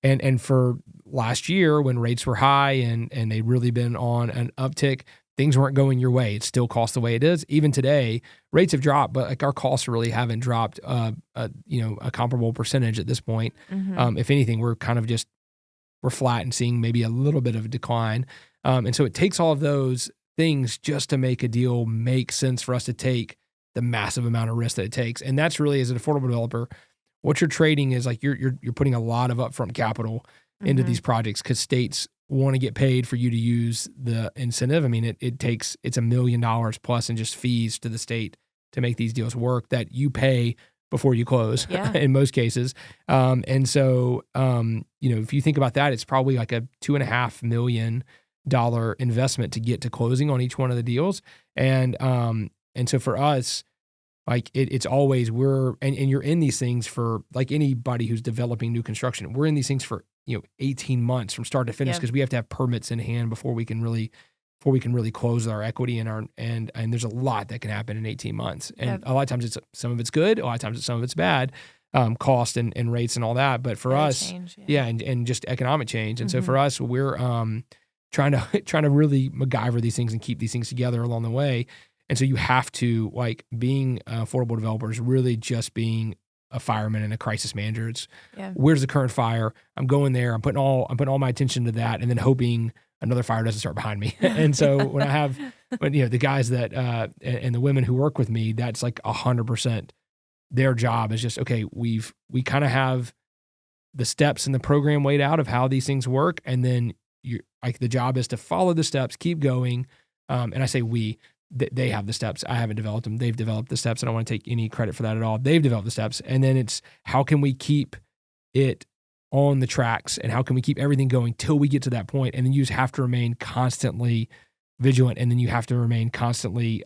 and for last year when rates were high and they'd really been on an uptick, things weren't going your way. It still costs the way it is. Even today, rates have dropped, but like our costs really haven't dropped, a comparable percentage at this point. Mm-hmm. If anything, we're kind of we're flat and seeing maybe a little bit of a decline. And so it takes all of those things just to make a deal make sense for us to take the massive amount of risk that it takes. And that's really, as an affordable developer, what you're trading is like you're putting a lot of upfront capital into these projects because states want to get paid for you to use the incentive. It's $1 million plus in just fees to the state to make these deals work that you pay before you close in most cases. And so, if you think about that, it's probably like a $2.5 million investment to get to closing on each one of the deals. And so for us, like it's always and you're in these things for like anybody who's developing new construction, we're in these things for, 18 months from start to finish because we have to have permits in hand before we can really close our equity and there's a lot that can happen in 18 months. And a lot of times some of it's good, a lot of times some of it's bad, cost and rates and all that. But for us, and just economic change. And so for us, we're trying to really MacGyver these things and keep these things together along the way. And so you have to, like, being affordable developers, really just being a fireman and a crisis manager. It's Yeah. where's the current fire? I'm going there. I'm putting all my attention to that, and then hoping another fire doesn't start behind me. And so when the guys that and the women who work with me, that's like 100% their job is just, okay, we kind of have the steps in the program laid out of how these things work, and then the job is to follow the steps, keep going. And I say they have the steps. I haven't developed them. They've developed the steps. I don't want to take any credit for that at all. They've developed the steps. And then it's how can we keep it on the tracks, and how can we keep everything going till we get to that point? And then you just have to remain constantly vigilant, and then you have to remain constantly,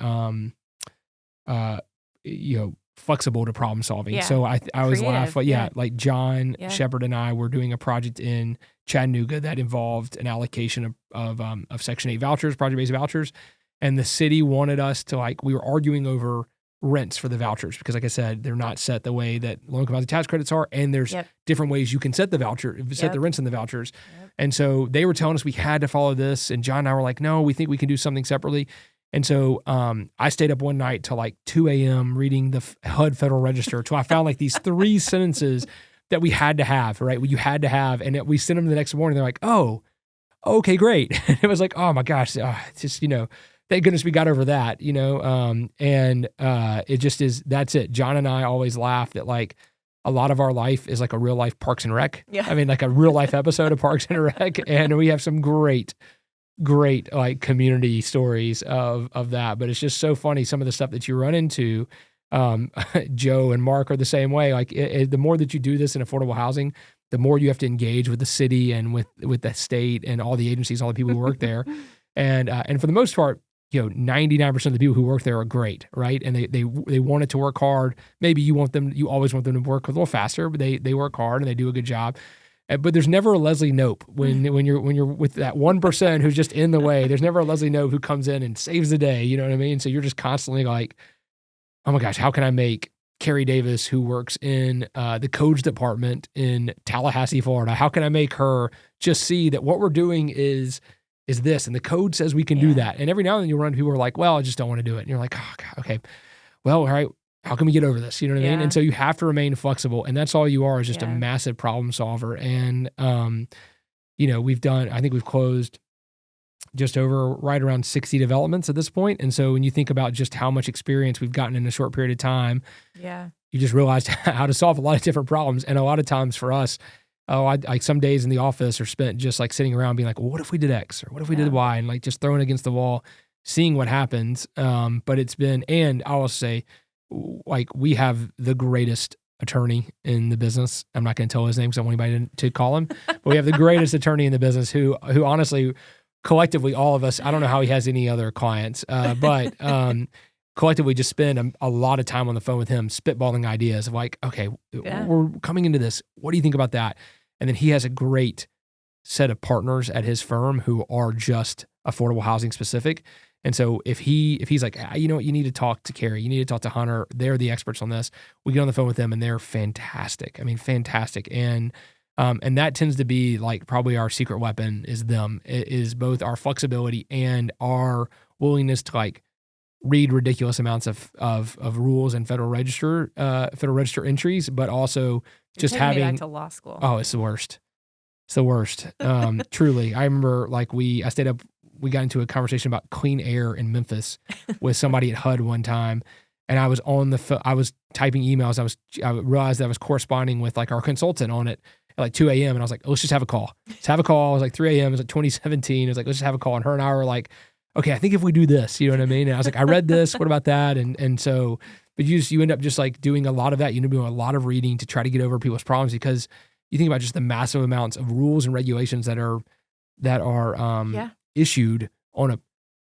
flexible to problem solving. Yeah. So I always laugh, Creative, like John Yeah. Shepard and I were doing a project in Chattanooga that involved an allocation of Section 8 vouchers, project-based vouchers. And the city wanted us to we were arguing over rents for the vouchers because, like I said, they're not set the way that low-income housing tax credits are, and there's different ways you can set the the rents in the vouchers. Yep. And so they were telling us we had to follow this, and John and I were like, no, we think we can do something separately. And so I stayed up one night till 2 a.m. reading the HUD Federal Register till I found these 3 sentences that we had to have, right? You had to have, and we sent them the next morning. They're like, oh, okay, great. And it was like, oh my gosh, it's just, thank goodness we got over that, and it just is, that's it. John and I always laugh that a lot of our life is like a real life Parks and Rec. Yeah. I mean, like a real life episode of Parks and Rec. And we have some great community stories of that. But it's just so funny, some of the stuff that you run into. Joe and Mark are the same way. The more that you do this in affordable housing, the more you have to engage with the city and with the state and all the agencies, all the people who work there. And for the most part, 99% of the people who work there are great, right? And they want it to work hard. Maybe you always want them to work a little faster, but they work hard and they do a good job. But there's never a Leslie Knope when you're with that 1% who's just in the way. There's never a Leslie Knope who comes in and saves the day. You know what I mean? So you're just constantly like, oh my gosh, how can I make Kerri Davis, who works in the codes department in Tallahassee, Florida, how can I make her just see that what we're doing is this, and the code says we can do that. And every now and then you'll run into people who are like, well, I just don't want to do it. And you're like, oh, God, okay, well, all right, how can we get over this? You know what I mean? And so you have to remain flexible, and that's all you are, is just a massive problem solver. And, I think we've closed just over right around 60 developments at this point. And so when you think about just how much experience we've gotten in a short period of time, you just realized how to solve a lot of different problems. And a lot of times for us, some days in the office are spent just sitting around being like, well, what if we did X, or what if we did Y, and just throwing against the wall, seeing what happens. But it's been, and I will say, we have the greatest attorney in the business. I'm not going to tell his name because I don't want anybody to call him, but we have the greatest attorney in the business who honestly, collectively, all of us, I don't know how he has any other clients, but collectively just spend a lot of time on the phone with him, spitballing ideas of okay, we're coming into this. What do you think about that? And then he has a great set of partners at his firm who are just affordable housing specific. And so if he's like, you know what, you need to talk to Kerri, you need to talk to Hunter, they're the experts on this. We get on the phone with them and they're fantastic. I mean, fantastic. And that tends to be probably our secret weapon is them. It is both our flexibility and our willingness to read ridiculous amounts of rules and Federal Register entries, but also just having me back to law school. Oh, it's the worst. It's the worst. Truly. I remember I stayed up, we got into a conversation about clean air in Memphis with somebody at HUD one time. And I was I was typing emails. I realized I was corresponding with our consultant on it at 2 a.m. And I was like, let's just have a call. Let's have a call. It was 3 a.m. It was 2017. It was let's just have a call. And her and I were like, okay, I think if we do this, you know what I mean? And I was like, I read this. What about that? And so, but you end up just doing a lot of that. You end up doing a lot of reading to try to get over people's problems, because you think about just the massive amounts of rules and regulations that are issued on a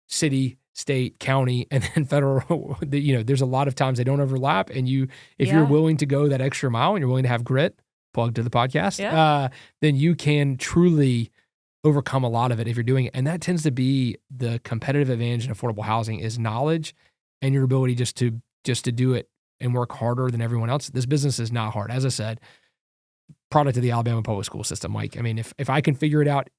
city, state, county, and then federal. There's a lot of times they don't overlap. And if you're willing to go that extra mile and you're willing to have grit, plug to the podcast, then you can truly overcome a lot of it if you're doing it. And that tends to be the competitive advantage in affordable housing, is knowledge and your ability just to do it and work harder than everyone else. This business is not hard. As I said, product of the Alabama public school system. I mean, if I can figure it out,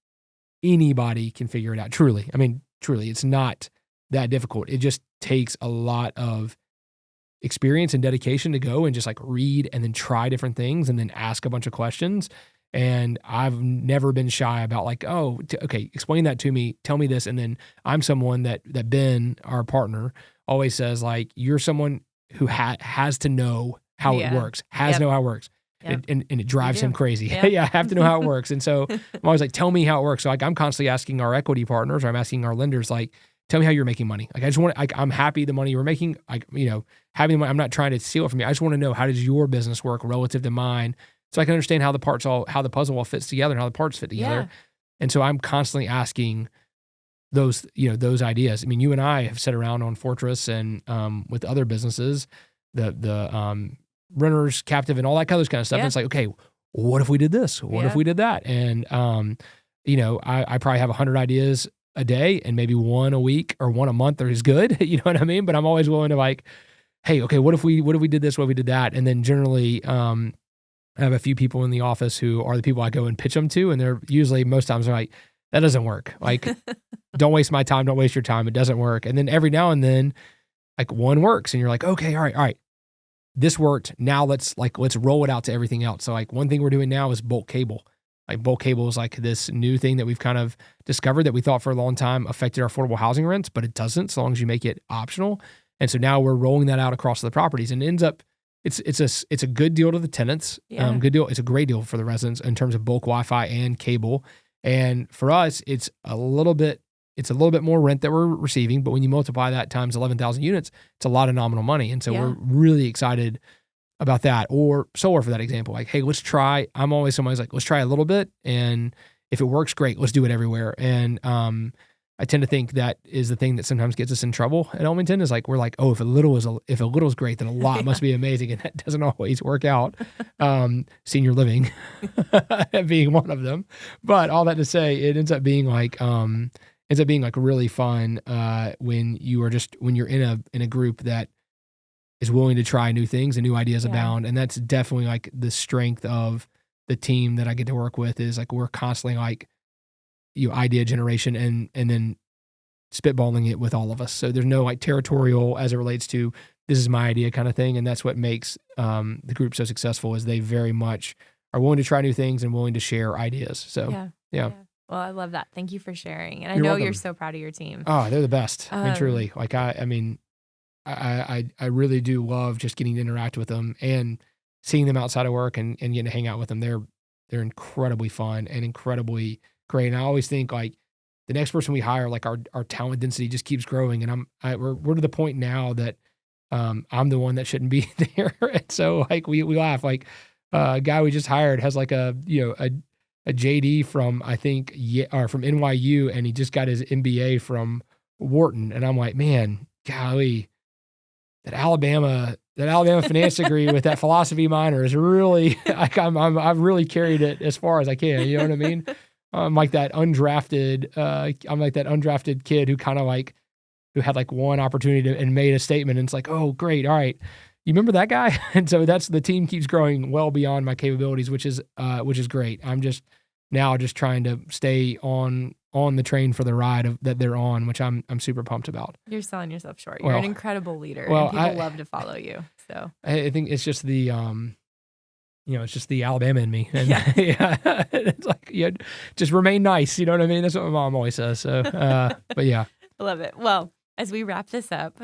anybody can figure it out. Truly. I mean, truly, it's not that difficult. It just takes a lot of experience and dedication to go and just like read and then try different things and then ask a bunch of questions. And I've never been shy about like, okay, explain that to me, tell me this. And then I'm someone that Ben, our partner, always says like, you're someone who has to know how it works, to know how it works. Yep. And it drives him crazy. Yep. I have to know how it works. And so I'm always like, tell me how it works. So like, I'm constantly asking our equity partners, or I'm asking our lenders, like, tell me how you're making money. Like, I just want, like, I'm happy the money you're making, like, having the money, I'm not trying to steal it from you. I just want to know, how does your business work relative to mine? So I can understand how the puzzle all fits together and how the parts fit together. Yeah. And so I'm constantly asking those ideas. I mean, you and I have sat around on Fortress and with other businesses, the renters, captive, and all that kind of stuff. And it's like, okay, what if we did this? What if we did that? And, I probably have 100 ideas a day, and maybe one a week or one a month is good. You know what I mean? But I'm always willing to like, hey, okay, what if we did this? What if we did that? And then generally, I have a few people in the office who are the people I go and pitch them to. And they're usually, most times they're like, that doesn't work. Like, don't waste my time. Don't waste your time. It doesn't work. And then every now and then, like, one works and you're like, okay, all right. This worked. Now let's roll it out to everything else. So like, one thing we're doing now is bulk cable. Like, bulk cable is like this new thing that we've kind of discovered that we thought for a long time affected our affordable housing rents, but it doesn't, so long as you make it optional. And so now we're rolling that out across the properties, and it ends up, it's a good deal to the tenants. Good deal. It's a great deal for the residents in terms of bulk Wi-Fi and cable. And for us, it's a little bit more rent that we're receiving, but when you multiply that times 11,000 units, it's a lot of nominal money. And so we're really excited about that. Or solar, for that example. Like, hey, let's try. I'm always somebody's like, let's try a little bit, and if it works, great. Let's do it everywhere. And I tend to think that is the thing that sometimes gets us in trouble at Elmington. Is like, we're like, oh, if a little is great, then a lot must be amazing, and that doesn't always work out. Senior living being one of them. But all that to say, it ends up being like really fun when you're in a group that is willing to try new things and new ideas abound. And that's definitely like the strength of the team that I get to work with, is like, we're constantly like, idea generation and then spitballing it with all of us. So there's no like territorial as it relates to this is my idea kind of thing. And that's what makes the group so successful, is they very much are willing to try new things and willing to share ideas. So yeah. Well, I love that. Thank you for sharing. And I You're know welcome. You're so proud of your team. Oh, they're the best. I mean, truly. Like, I really do love just getting to interact with them and seeing them outside of work and getting to hang out with them. They're incredibly fun and incredibly great. And I always think like the next person we hire, like our talent density just keeps growing. And we're to the point now that I'm the one that shouldn't be there. And so like we laugh, like a guy we just hired has like a JD from, I think, from NYU, and he just got his MBA from Wharton. And I'm like, man, golly, that Alabama finance degree with that philosophy minor is really, like, I've really carried it as far as I can. You know what I mean? I'm like that undrafted kid who kind of like, who had like one opportunity and made a statement, and it's like, oh, great. All right. You remember that guy? And so the team keeps growing well beyond my capabilities, which is great. I'm just trying to stay on the train for the ride that they're on, which I'm super pumped about. You're selling yourself short. You're an incredible leader, and people love to follow you. So I think it's just the it's just the Alabama in me. And it's like, just remain nice. You know what I mean? That's what my mom always says. So, but yeah. I love it. Well, as we wrap this up,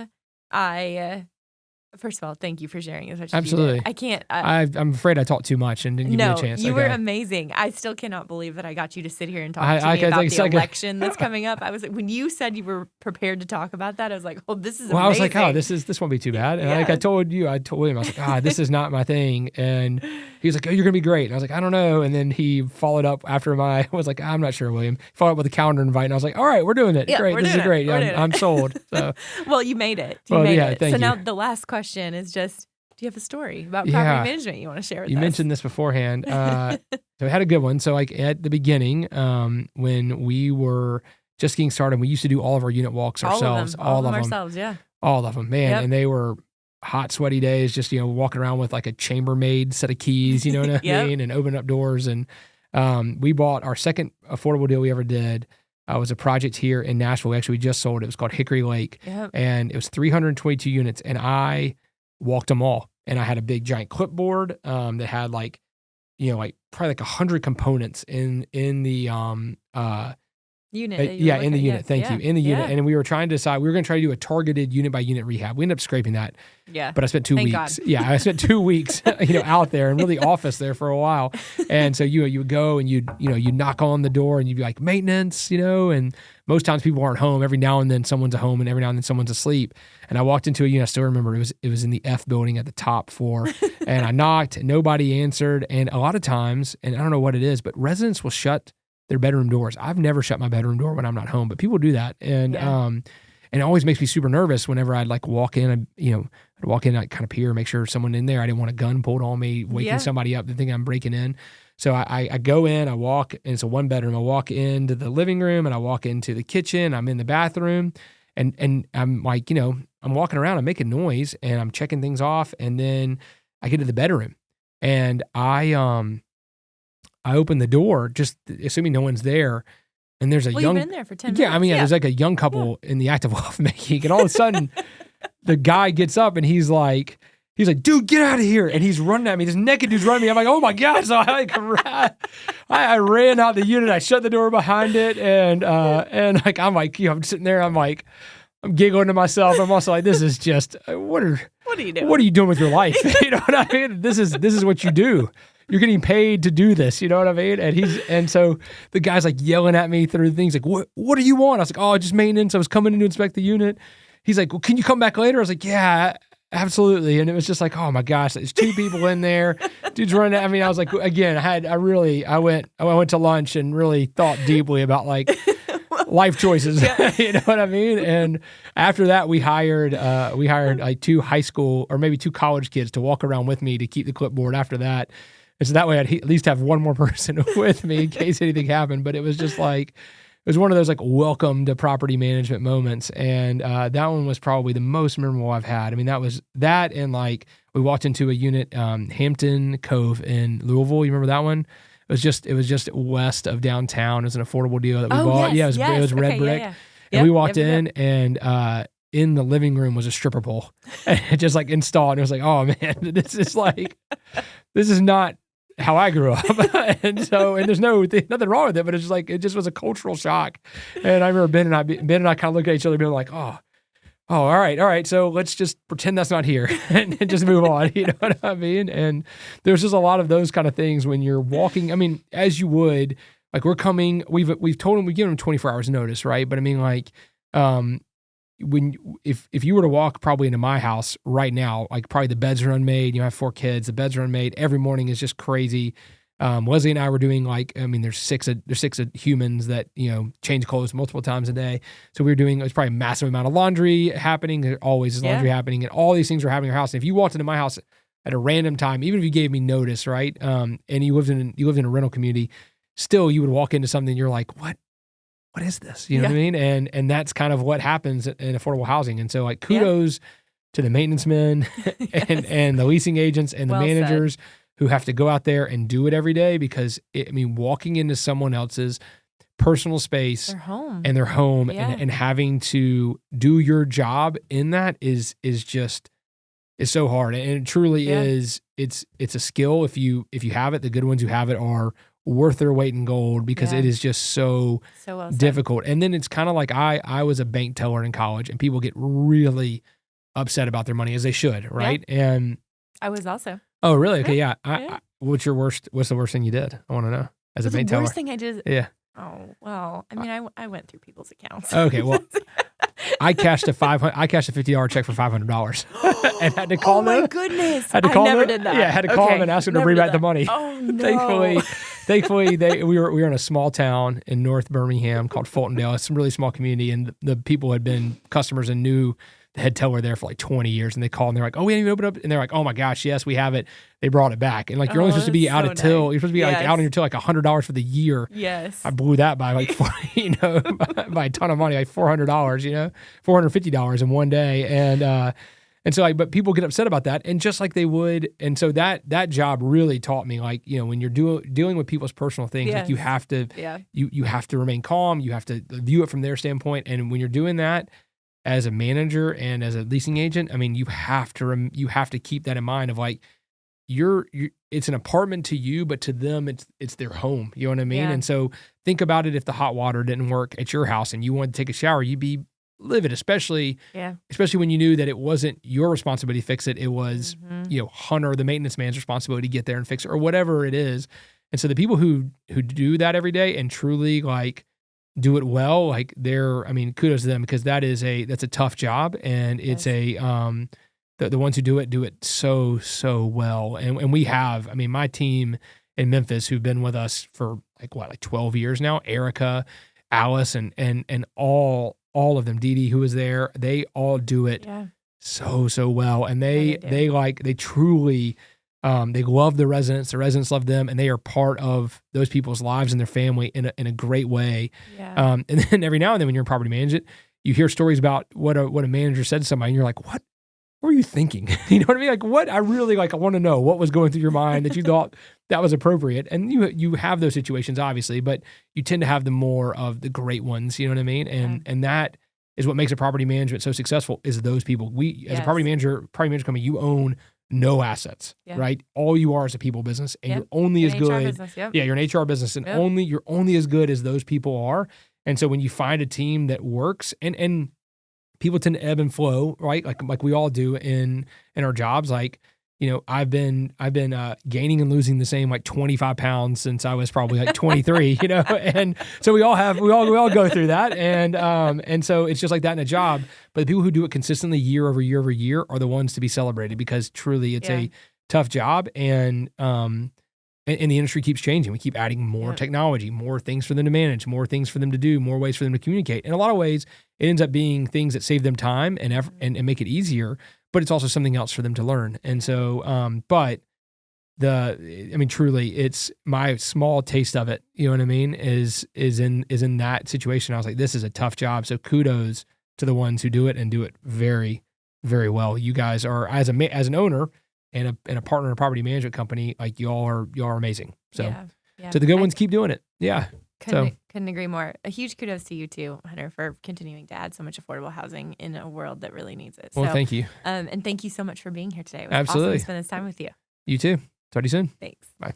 first of all, thank you for sharing as much as you did. Absolutely. I can't. I'm afraid I talked too much and didn't give you a chance. You were amazing. I still cannot believe that I got you to sit here and talk to me about the election that's coming up. I was like, when you said you were prepared to talk about that, I was like, oh, this is amazing. Well, I was like, oh, this won't be too bad. And like I told him, I was like, this is not my thing. And he was like, oh, you're going to be great. And I was like, I don't know. And then he followed up after I was like, I'm not sure, William. He followed up with a calendar invite. And I was like, all right, we're doing it. Great. This is great. Yeah, I'm sold. So. Well, you made it. You made it. Thank you. Now the last question is just, do you have a story about property management you want to share with us? You mentioned this beforehand. So I had a good one. So like at the beginning, when we were just getting started, we used to do all of our unit walks ourselves. All of them ourselves, yeah. All of them, man. Yep. And they were hot, sweaty days, just, walking around with like a chambermaid set of keys, you know what I mean? And opening up doors. And we bought our second affordable deal we ever did. It was a project here in Nashville. We just sold it. It was called Hickory Lake. Yep. And it was 322 units. And I walked them all. And I had a big giant clipboard that had like, like probably like 100 components in the unit. in the unit. Thank you. In the unit. And we were trying to decide, we were going to try to do a targeted unit by unit rehab. We ended up scraping that. Yeah. But I spent 2 weeks. God. Yeah. I spent 2 weeks, out there and really office there for a while. And so you would go and you'd knock on the door and you'd be like, maintenance, and most times people aren't home. Every now and then someone's at home and every now and then someone's asleep. And I walked into a unit. I still remember it was in the F building at the top floor. And I knocked and nobody answered. And a lot of times, and I don't know what it is, but residents will shut their bedroom doors. I've never shut my bedroom door when I'm not home, but people do that. And it always makes me super nervous whenever I'd like walk in, I'd walk in, I'd kind of peer, make sure someone in there. I didn't want a gun pulled on me, waking somebody up to think I'm breaking in. So I go in, I walk, and it's a 1-bedroom. I walk into the living room and I walk into the kitchen. I'm in the bathroom and I'm like, I'm walking around, I'm making noise and I'm checking things off. And then I get to the bedroom and I open the door, just assuming no one's there, and there's a young. You've been there for 10 minutes. There's like a young couple in the act of lovemaking, and all of a sudden, the guy gets up and he's like, dude, get out of here, and he's running at me. This naked dude's running at me. I'm like, oh my god! So I ran out the unit. I shut the door behind it, and I'm sitting there. I'm giggling to myself. I'm also like, this is just what are you doing? What are you doing with your life? You know what I mean? This is what you do. You're getting paid to do this, you know what I mean? And so the guy's like yelling at me through things like, what do you want? I was like, oh, just maintenance. I was coming in to inspect the unit. He's like, well, can you come back later? I was like, yeah, absolutely. And it was just like, oh my gosh, there's 2 people in there. Dude's running at me. I was like, again, I went to lunch and really thought deeply about like life choices, you know what I mean? And after that, we hired like 2 high school or maybe 2 college kids to walk around with me to keep the clipboard after that. And so that way I'd at least have one more person with me in case anything happened. But it was just like, it was one of those like welcome to property management moments. And that one was probably the most memorable I've had. I mean, that was that. And like we walked into a unit, Hampton Cove in Louisville. You remember that one? It was just west of downtown. It was an affordable deal that we bought. Yes, it was red brick. Yeah. And we walked in and, in the living room was a stripper pole and it just like installed. And it was like, oh man, this is not how I grew up. and there's nothing wrong with it, but it's just like, it just was a cultural shock. And I remember Ben and I kind of looked at each other being like, oh, all right. So let's just pretend that's not here and just move on. You know what I mean? And there's just a lot of those kind of things when you're walking. I mean, as you would, like we've told them, we give them 24 hours notice, right? But I mean, like, if you were to walk probably into my house right now, like probably the beds are unmade, I have 4 kids, the beds are unmade. Every morning is just crazy. Leslie and I were doing there's 6 humans that, change clothes multiple times a day. So we were doing, it's probably a massive amount of laundry happening. There always is laundry happening and all these things are happening in your house. And if you walked into my house at a random time, even if you gave me notice, right? And you lived in a rental community, still you would walk into something and you're like, what is this? You know what I mean? And that's kind of what happens in affordable housing. And so like kudos to the maintenance men and the leasing agents and the managers who have to go out there and do it every day because walking into someone else's personal space, their home and having to do your job in that is so hard. And it truly is, it's a skill. If you have it, the good ones who have it are worth their weight in gold because it is just so well difficult. And then it's kind of like I was a bank teller in college and people get really upset about their money as they should. Right. Yeah. And I was also. Oh, really? Okay. Yeah. What's the worst thing you did? I want to know as a bank teller. The worst thing I did. Yeah. Oh, well, I went through people's accounts. Okay. Well, I cashed a $50 check for $500 and had to call them. Oh my goodness. Had to call I never them. did that. Yeah. Had to call them and ask them to bring back the money. Oh no. Thankfully, we were in a small town in North Birmingham called Fultondale. It's a really small community, and the people had been customers and knew the head teller there for like 20 years. And they called and they're like, "Oh, we didn't even open up." And they're like, "Oh my gosh, yes, we have it." They brought it back, and like you're only supposed to be out of till. You're supposed to be like out on your till like $100 for the year. Yes, I blew that by like by a ton of money, like $400. $450 in one day, and so but people get upset about that, and just like they would, and so that job really taught me, like, when you're dealing with people's personal things, like you have to you have to remain calm, you have to view it from their standpoint, and when you're doing that, as a manager and as a leasing agent, I mean, you have to keep that in mind of like, it's an apartment to you, but to them, it's their home. You know what I mean? Yeah. And so think about it. If the hot water didn't work at your house and you wanted to take a shower, you'd be livid, especially when you knew that it wasn't your responsibility to fix it. It was, Hunter, the maintenance man's responsibility to get there and fix it or whatever it is. And so the people who do that every day and truly like do it well, like kudos to them, because that's a tough job. And it's the ones who do it so well. And we have, my team in Memphis who've been with us for like 12 years now, Erica, Alice, and all of them, Dee Dee, who was there, they all do it so well. And they truly, they love the residents love them, and they are part of those people's lives and their family in a great way. Yeah. And then every now and then when you're in property management, you hear stories about what a manager said to somebody and you're like, what were you thinking? You know what I mean? Like what I really I want to know what was going through your mind that you thought that was appropriate. And you have those situations obviously, but you tend to have the more of the great ones, you know what I mean? And that is what makes a property management so successful is those people. As a property management company, you own no assets, right? All you are is a people business, and you're only as good. Business, Yeah, you're an HR business, and you're only as good as those people are. And so when you find a team that works, and people tend to ebb and flow, right? Like we all do in our jobs. Like, I've been gaining and losing the same 25 pounds since I was probably 23, and so we all go through that. And so it's just like that in a job. But the people who do it consistently year over year over year are the ones to be celebrated, because truly it's a tough job. And the industry keeps changing. We keep adding more technology, more things for them to manage, more things for them to do, more ways for them to communicate. In a lot of ways, it ends up being things that save them time and effort and make it easier, but it's also something else for them to learn. And so, truly, it's my small taste of it, you know what I mean, is in that situation. I was like, this is a tough job. So kudos to the ones who do it and do it very, very well. You guys are, as an owner and a partner in a property management company, like y'all are amazing. So, so the good ones keep doing it. Yeah. Couldn't agree more. A huge kudos to you too, Hunter, for continuing to add so much affordable housing in a world that really needs it. Well, thank you. And thank you so much for being here today. It was Absolutely. awesome to spend this time with you. You too. Talk to you soon. Thanks. Bye.